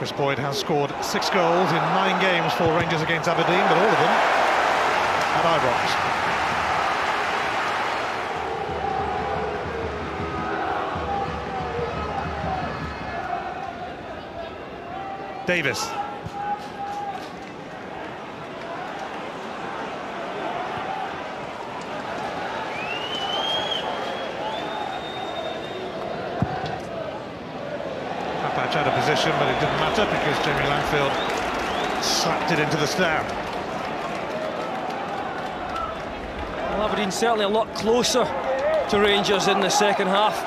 Chris Boyd has scored 6 goals in 9 games for Rangers against Aberdeen, but all of them at Ibrox. Davis. Papac out of position, but it didn't matter because Jamie Langfield slapped it into the stand. Well, Aberdeen certainly a lot closer to Rangers in the second half.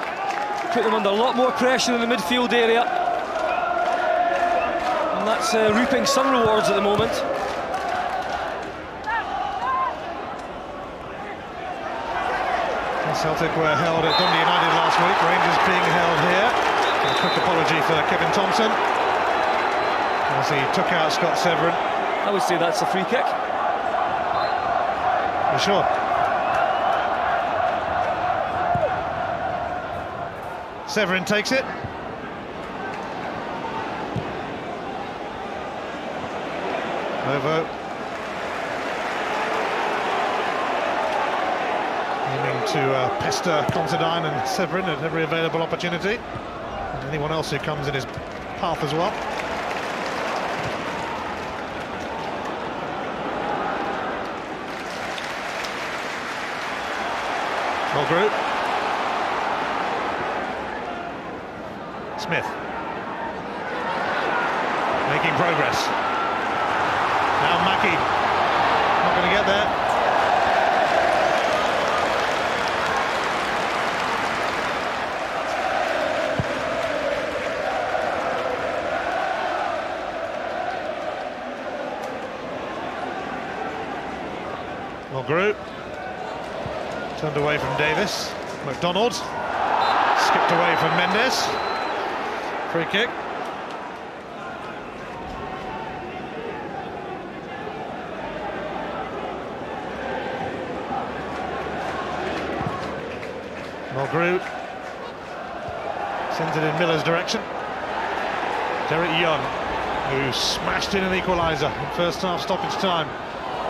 Put them under a lot more pressure in the midfield area. And that's reaping some rewards at the moment. Celtic were held at Dundee United last week, Rangers being held here. A quick apology for Kevin Thomson as he took out Scott Severin. I would say that's a free kick. For sure. Severin takes it. Novo. Aiming to pester Considine and Severin at every available opportunity. And anyone else who comes in his path as well. Mulgrew. Smith. Making progress. Now Mackie. Not going to get there. Mulgrew. Turned away from Davis. McDonald. Skipped away from Mendes. Free kick. Mulgrew sends it in Miller's direction. Derek Young, who smashed in an equaliser in first half stoppage time.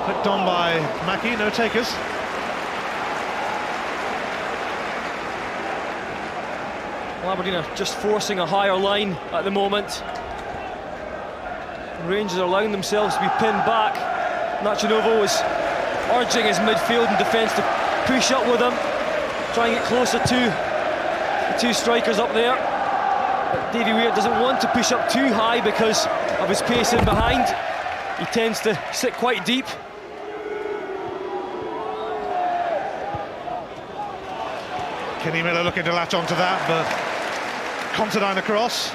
Flicked on by Mackie, no takers. Well, Aberdeen are just forcing a higher line at the moment. Rangers are allowing themselves to be pinned back. Novo is urging his midfield and defence to push up with him, try and get closer to the two strikers up there. But Davy Weir doesn't want to push up too high because of his pace in behind. He tends to sit quite deep. Kenny Miller looking to latch onto that, but Considine across.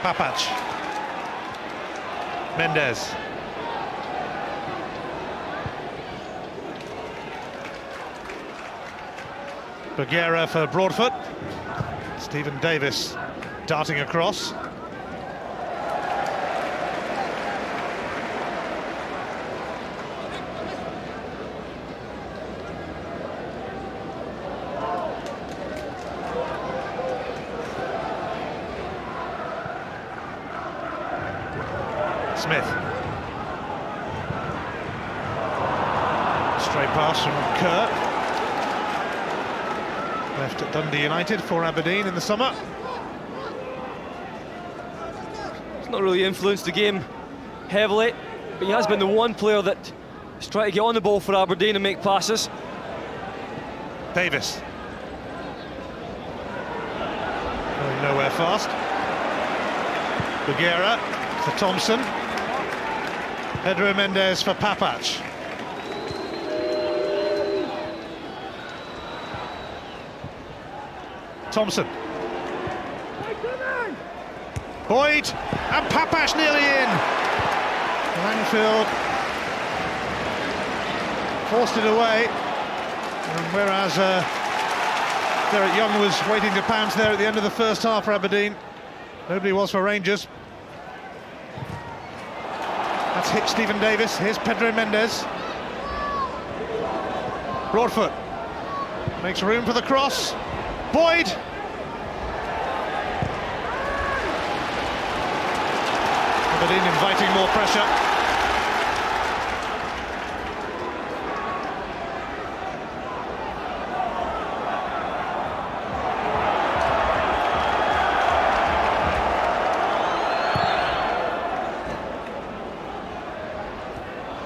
Papac. Mendes. Bougherra for Broadfoot. Stephen Davis darting across. Smith. Straight pass from Kerr. Left at Dundee United for Aberdeen in the summer. He's not really influenced the game heavily, but he has been the one player that is trying to get on the ball for Aberdeen and make passes. Davis. Going nowhere fast. Bougherra for Thomson. Pedro Mendes for Papac. Thomson. Boyd and Papac nearly in. Langfield forced it away, and whereas Derek Young was waiting to pounce there at the end of the first half for Aberdeen, nobody was for Rangers. That's hit Stephen Davis. Here's Pedro Mendes. Broadfoot makes room for the cross. Boyd. Aberdeen inviting more pressure.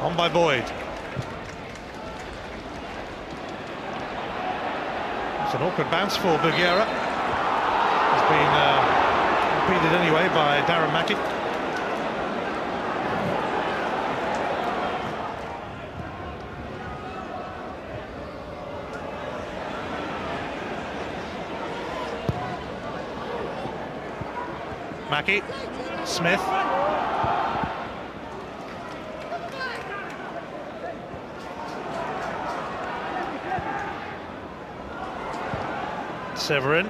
On by Boyd. It's an awkward bounce for Bougherra. It's been impeded anyway by Mackie. Mackie, Smith. Severin.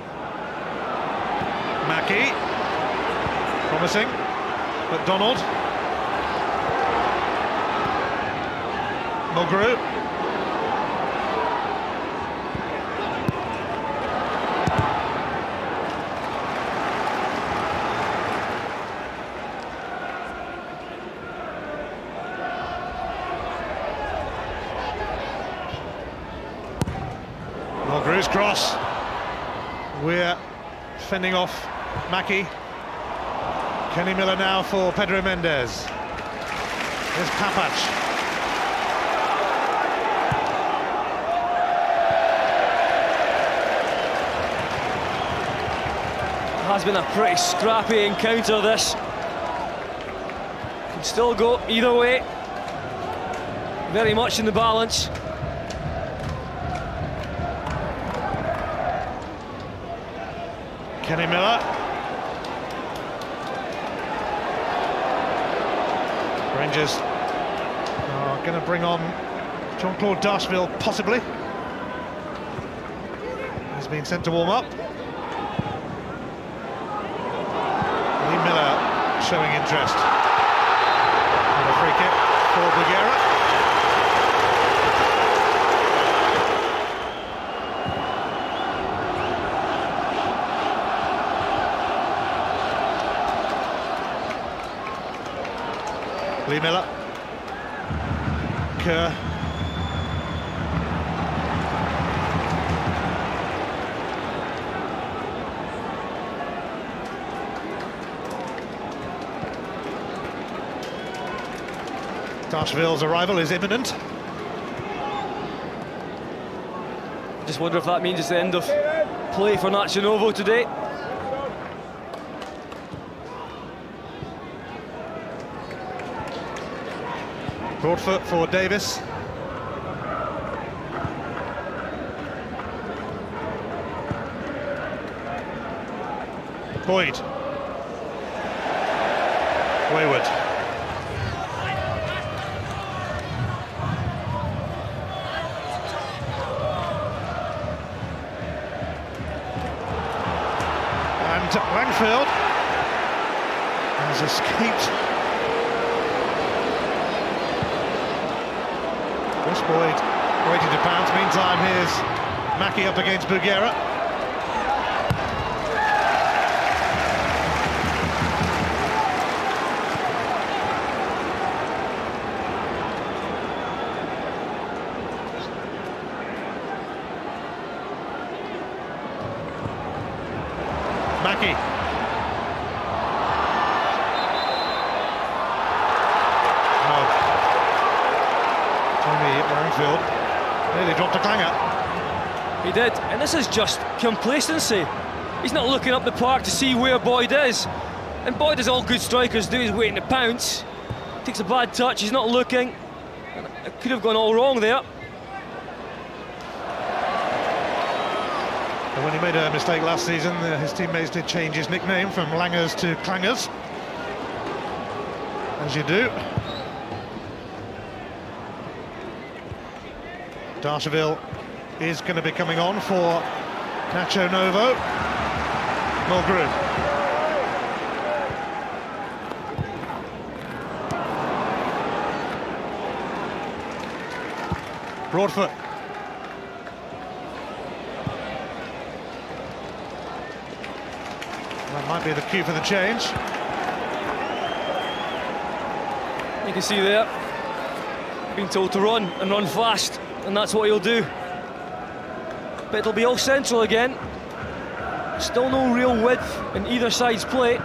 Mackie. Promising. McDonald. Mulgrew. Mulgrew's cross. Weir fending off Mackie. Kenny Miller now for Pedro Mendes. Here's Papac. Has been a pretty scrappy encounter, this. Can still go either way. Very much in the balance. Kenny Miller. Rangers are going to bring on Jean-Claude Darcheville, possibly. He's been sent to warm up. Lee Miller showing interest. And a free kick for Bougherra. Lee Miller. Kerr. Darcheville's arrival is imminent. Just wonder if that means it's the end of play for Novo today. Broadfoot for Davis. Boyd. Wayward. And Langfield has escaped. Boyd waiting to pounce. Meantime, here's Mackie up against Bougherra. Mackie. Langfield nearly dropped a clanger. He did, and this is just complacency. He's not looking up the park to see where Boyd is. And Boyd, as all good strikers do, is waiting to pounce. Takes a bad touch, he's not looking. It could have gone all wrong there. And when he made a mistake last season, his teammates did change his nickname from Langers to Clangers. As you do. Darcheville is going to be coming on for Novo. Mulgrew. Broadfoot. That might be the cue for the change. You can see there, being told to run and run fast, and that's what he'll do. But it'll be all central again. Still no real width in either side's play.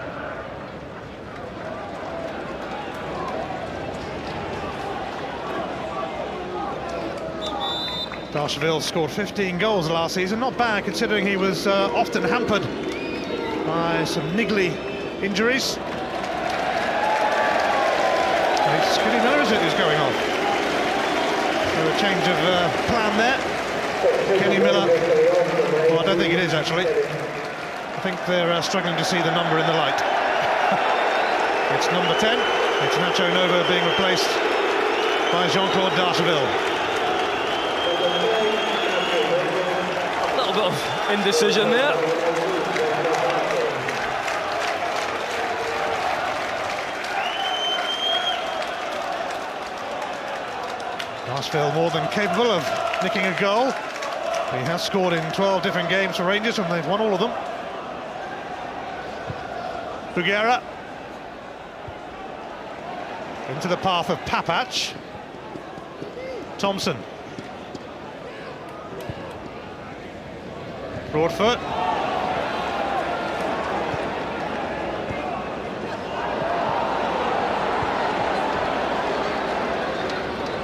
Darcheville scored 15 goals last season, not bad considering he was often hampered by some niggly injuries. He really knows it is going on. So a change of plan there. Kenny Miller, well, I don't think it is actually. I think they're struggling to see the number in the light. It's number 10. It's Nacho Novo being replaced by Jean-Claude Darcheville. A little bit of indecision there. Darcheville more than capable of nicking a goal. He has scored in 12 different games for Rangers and they've won all of them. Bougherra into the path of Papac. Thomson. Broadfoot.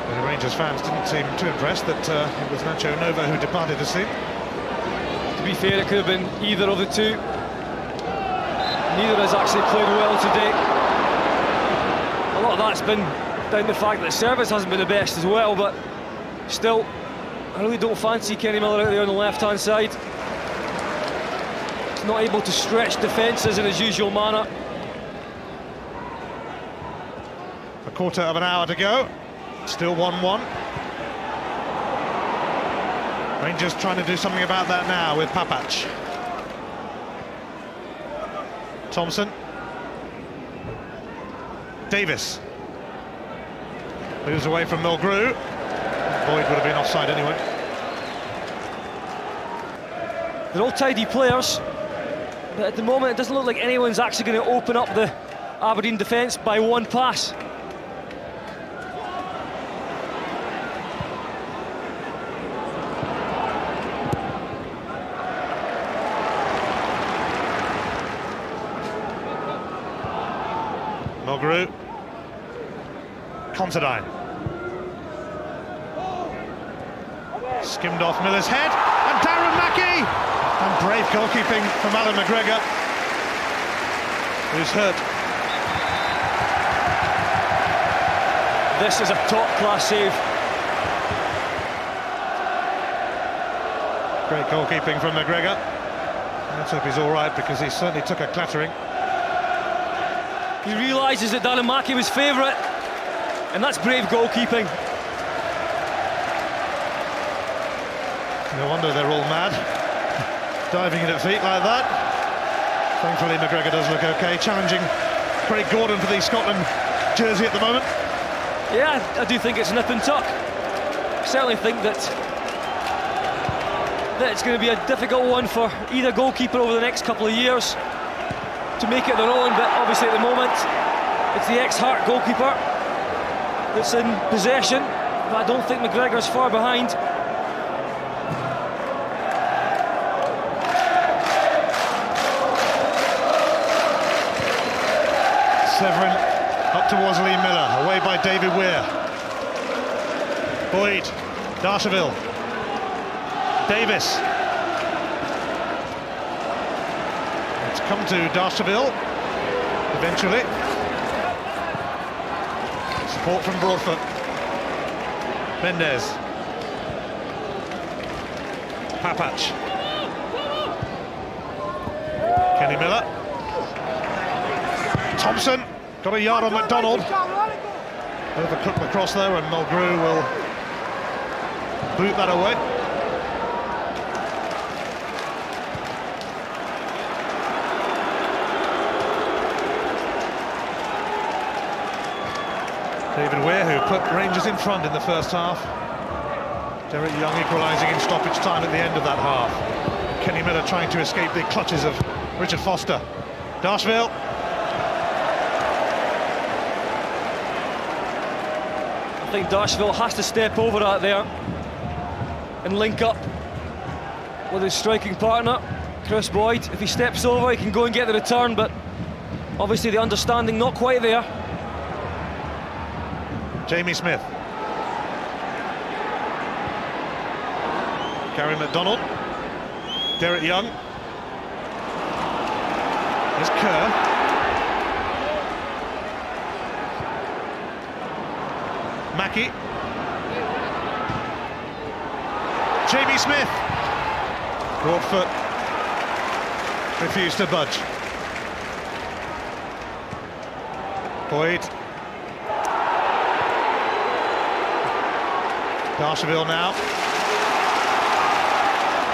The Rangers fans didn't seem too impressed that it was Nacho Novo who departed the scene. To be fair, it could have been either of the two. Neither has actually played well today. A lot of that's been down to the fact that the service hasn't been the best as well, but still, I really don't fancy Kenny Miller out there on the left-hand side. He's not able to stretch defences in his usual manner. A quarter of an hour to go. Still 1-1. Rangers trying to do something about that now with Papac. Thomson. Davis. Moves away from Mulgrew. Boyd would have been offside anyway. They're all tidy players, but at the moment it doesn't look like anyone's actually going to open up the Aberdeen defence by one pass. Mulgrew. Considine. Skimmed off Miller's head, and Darren Mackie! And brave goalkeeping from Alan McGregor, who's hurt. This is a top-class save. Great goalkeeping from McGregor. Let's hope he's all right, because he certainly took a clattering. He realises that Darren Mackie was favourite, and that's brave goalkeeping. No wonder they're all mad, diving in at feet like that. Thankfully McGregor does look okay, challenging Craig Gordon for the Scotland jersey at the moment. Yeah, I do think it's nip and tuck. I certainly think that it's going to be a difficult one for either goalkeeper over the next couple of years to make it their own, but obviously at the moment it's the ex-Heart goalkeeper that's in possession, but I don't think McGregor's far behind. Severin up towards Lee Miller, away by David Weir. Boyd, Darcheville, Davis. It's come to Darcheville eventually. Support from Broadfoot. Mendes. Papac. Kenny Miller. Thomson got a yard on McDonald. Overcooked the cross there, and Mulgrew will boot that away. David Weir, who put Rangers in front in the first half. Derek Young equalising in stoppage time at the end of that half. Kenny Miller trying to escape the clutches of Richard Foster. I think Darcheville has to step over that there and link up with his striking partner, Chris Boyd. If he steps over, he can go and get the return, but obviously the understanding not quite there. Jamie Smith. Gary McDonald. Derek Young. There's Kerr. Mackie. Jamie Smith. Broadfoot refused to budge. Boyd. Darcheville now.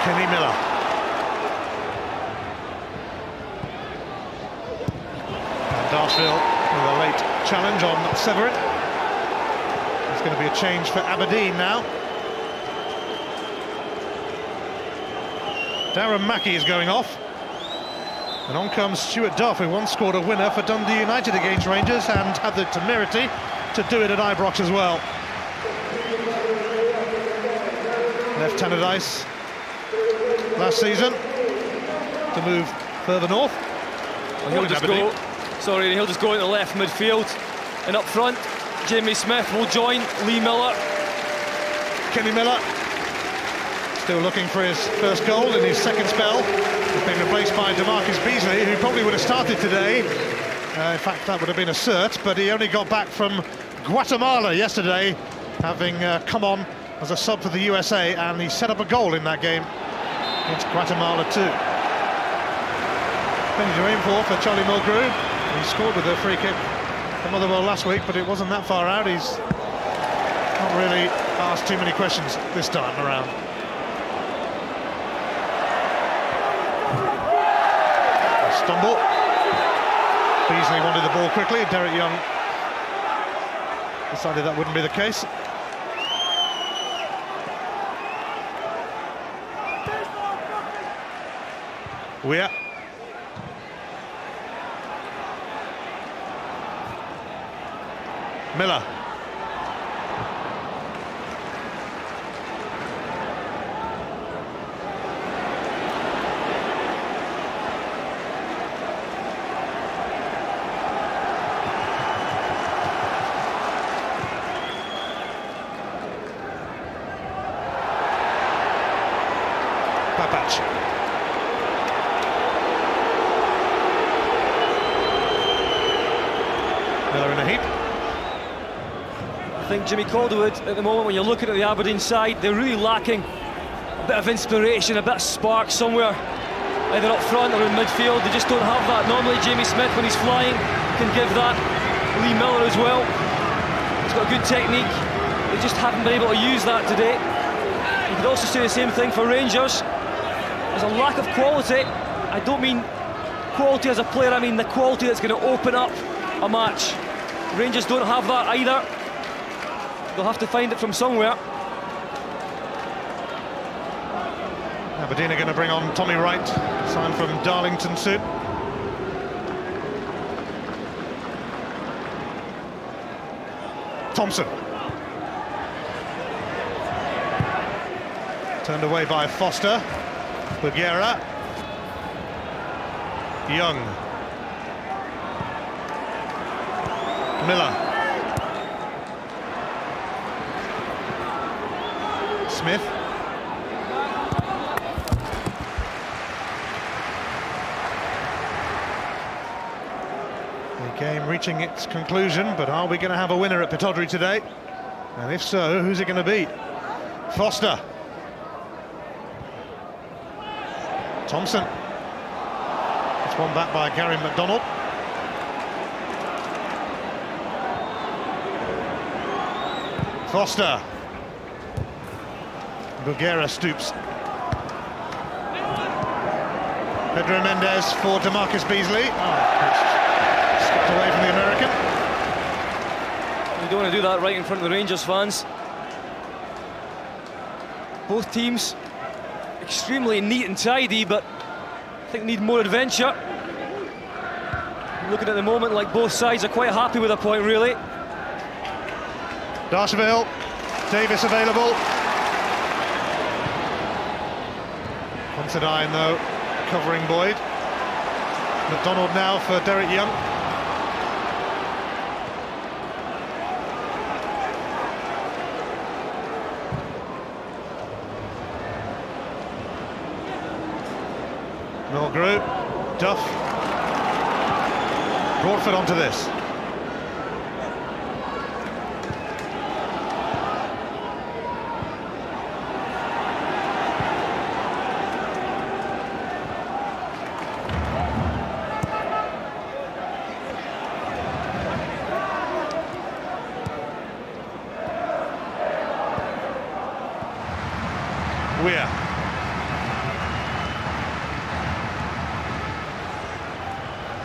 Kenny Miller. And Darcheville with a late challenge on Severin. There's going to be a change for Aberdeen now. Darren Mackie is going off. And on comes Stuart Duff, who once scored a winner for Dundee United against Rangers and had the temerity to do it at Ibrox as well. Left Tannadice last season to move further north. Well, he'll just go into left midfield, and up front Jamie Smith will join Lee Miller. Kenny Miller still looking for his first goal in his second spell. He's been replaced by Beasley, who probably would have started today. In fact, that would have been a cert, but he only got back from Guatemala yesterday, having come on as a sub for the USA, and he set up a goal in that game against Guatemala too. Plenty to aim for Charlie Mulgrew. He scored with a free kick from Motherwell last week, but it wasn't that far out. He's not really asked too many questions this time around. A stumble. Beasley wanted the ball quickly. Derek Young decided that wouldn't be the case. Weir. Miller. Papac. Miller in a heap. I think Jimmy Calderwood, at the moment, when you're looking at the Aberdeen side, they're really lacking a bit of inspiration, a bit of spark somewhere, either up front or in midfield. They just don't have that. Normally Jamie Smith, when he's flying, can give that. Lee Miller as well. He's got a good technique. They just haven't been able to use that today. You could also say the same thing for Rangers. There's a lack of quality. I don't mean quality as a player, I mean the quality that's going to open up a match. Rangers don't have that either. They'll have to find it from somewhere. Aberdeen are going to bring on Tommy Wright, signed from Darlington soon. Thomson. Turned away by Foster. Bougherra. Young. Miller. Smith. The game reaching its conclusion, but are we going to have a winner at Pittodrie today? And if so, who's it going to be? Foster. Thomson. It's one back by Gary McDonald. Foster. Bougherra stoops. Pedro Mendes for DeMarcus Beasley. Skipped away from the American. You don't want to do that right in front of the Rangers fans. Both teams extremely neat and tidy, but I think need more adventure. Looking at the moment like both sides are quite happy with a point, really. Darcheville, Davis available. Considine though, covering Boyd. McDonald now for Derek Young. Mulgrew, Duff. Broadfoot onto this. Weir.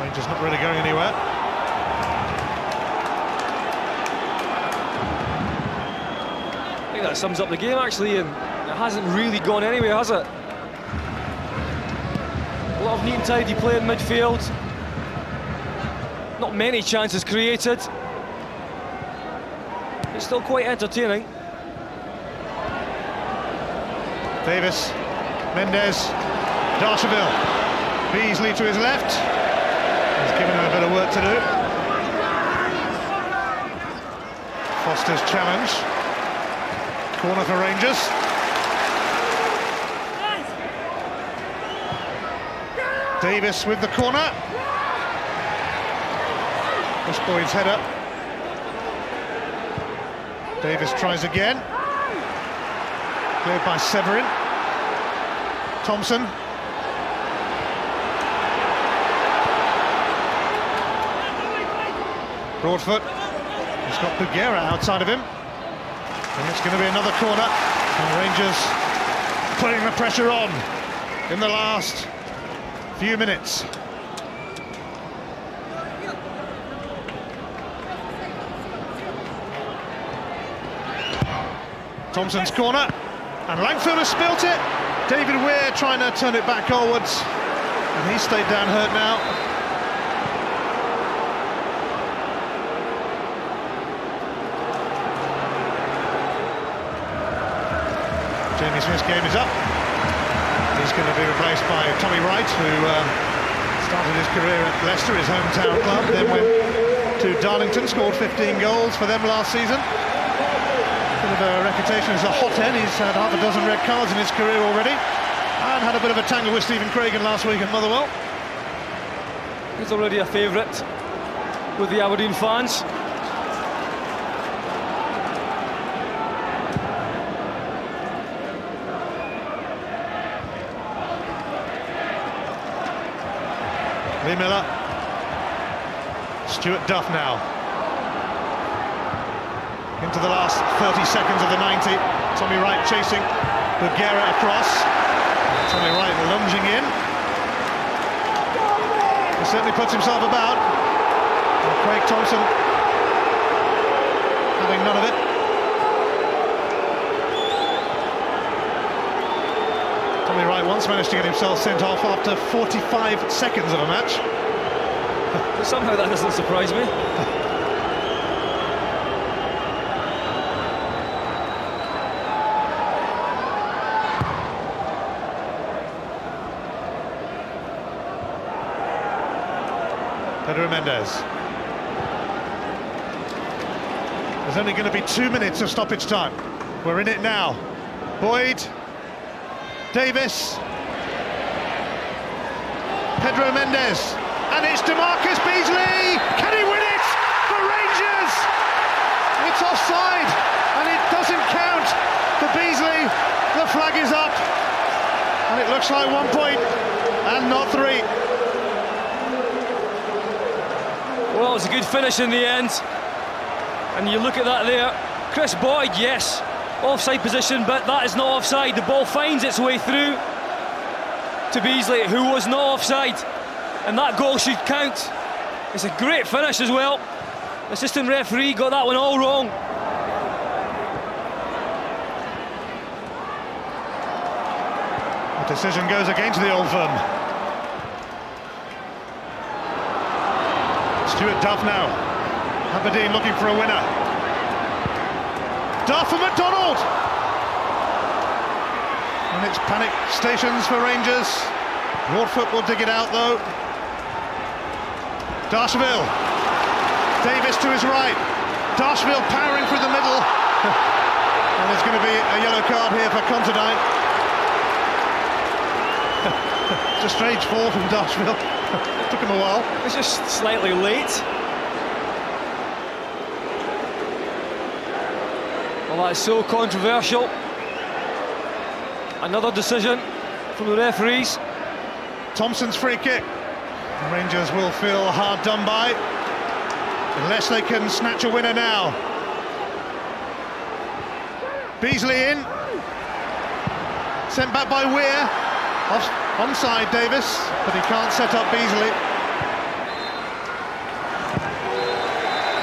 Rangers not really going anywhere. I think that sums up the game actually, and it hasn't really gone anywhere, has it? A lot of neat and tidy play in midfield. Not many chances created. It's still quite entertaining. Davis, Mendes, Darcheville, Beasley to his left. He's given him a bit of work to do. Foster's challenge. Corner for Rangers. Davis with the corner. Push Boyd's header. Davis tries again. Cleared by Severin. Thomson. Broadfoot. He's got Bougherra outside of him. And it's going to be another corner. And Rangers putting the pressure on in the last few minutes. Thomson's corner. And Langfield has spilt it. David Weir trying to turn it back goalwards. And he's stayed down hurt now. Jamie Smith's game is up. He's going to be replaced by Tommy Wright, who started his career at Leicester, his hometown club, then went to Darlington, scored 15 goals for them last season. Bit of a reputation as a hothead. He's had half a dozen red cards in his career already, and had a bit of a tangle with Stephen Craigan last week at Motherwell. He's already a favourite with the Aberdeen fans. Lee Miller. Stuart Duff now. Into the last 30 seconds of the 90. Tommy Wright chasing Bougherra across. Tommy Wright lunging in. He certainly puts himself about. And Craig Thomson having none of it. Tommy Wright once managed to get himself sent off after 45 seconds of a match. But somehow that doesn't surprise me. Mendes. There's only going to be 2 minutes of stoppage time. We're in it now. Boyd, Davis, Pedro Mendes, and it's DeMarcus Beasley. Can he win it for Rangers? It's offside, and it doesn't count for Beasley. The flag is up, and it looks like 1 point and not 3. Well, it's a good finish in the end. And you look at that there. Chris Boyd, yes, offside position, but that is not offside. The ball finds its way through to Beasley, who was not offside. And that goal should count. It's a great finish as well. Assistant referee got that one all wrong. The decision goes against the Old Firm. Stuart Duff now. Aberdeen looking for a winner. Duff and McDonald. And it's panic stations for Rangers. Broadfoot will dig it out though. Darcheville. Davis to his right. Darcheville powering through the middle. And there's going to be a yellow card here for Considine. It's a strange fall from Darcheville. Took him a while. It's just slightly late. Well, that's so controversial. Another decision from the referees. Thomson's free kick. Rangers will feel hard done by unless they can snatch a winner now. Beasley in. Sent back by Weir. Onside Davis, but he can't set up Beasley.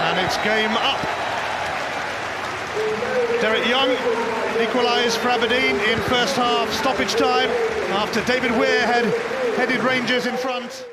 And it's game up. Derek Young equalised for Aberdeen in first half stoppage time after David Weir had headed Rangers in front.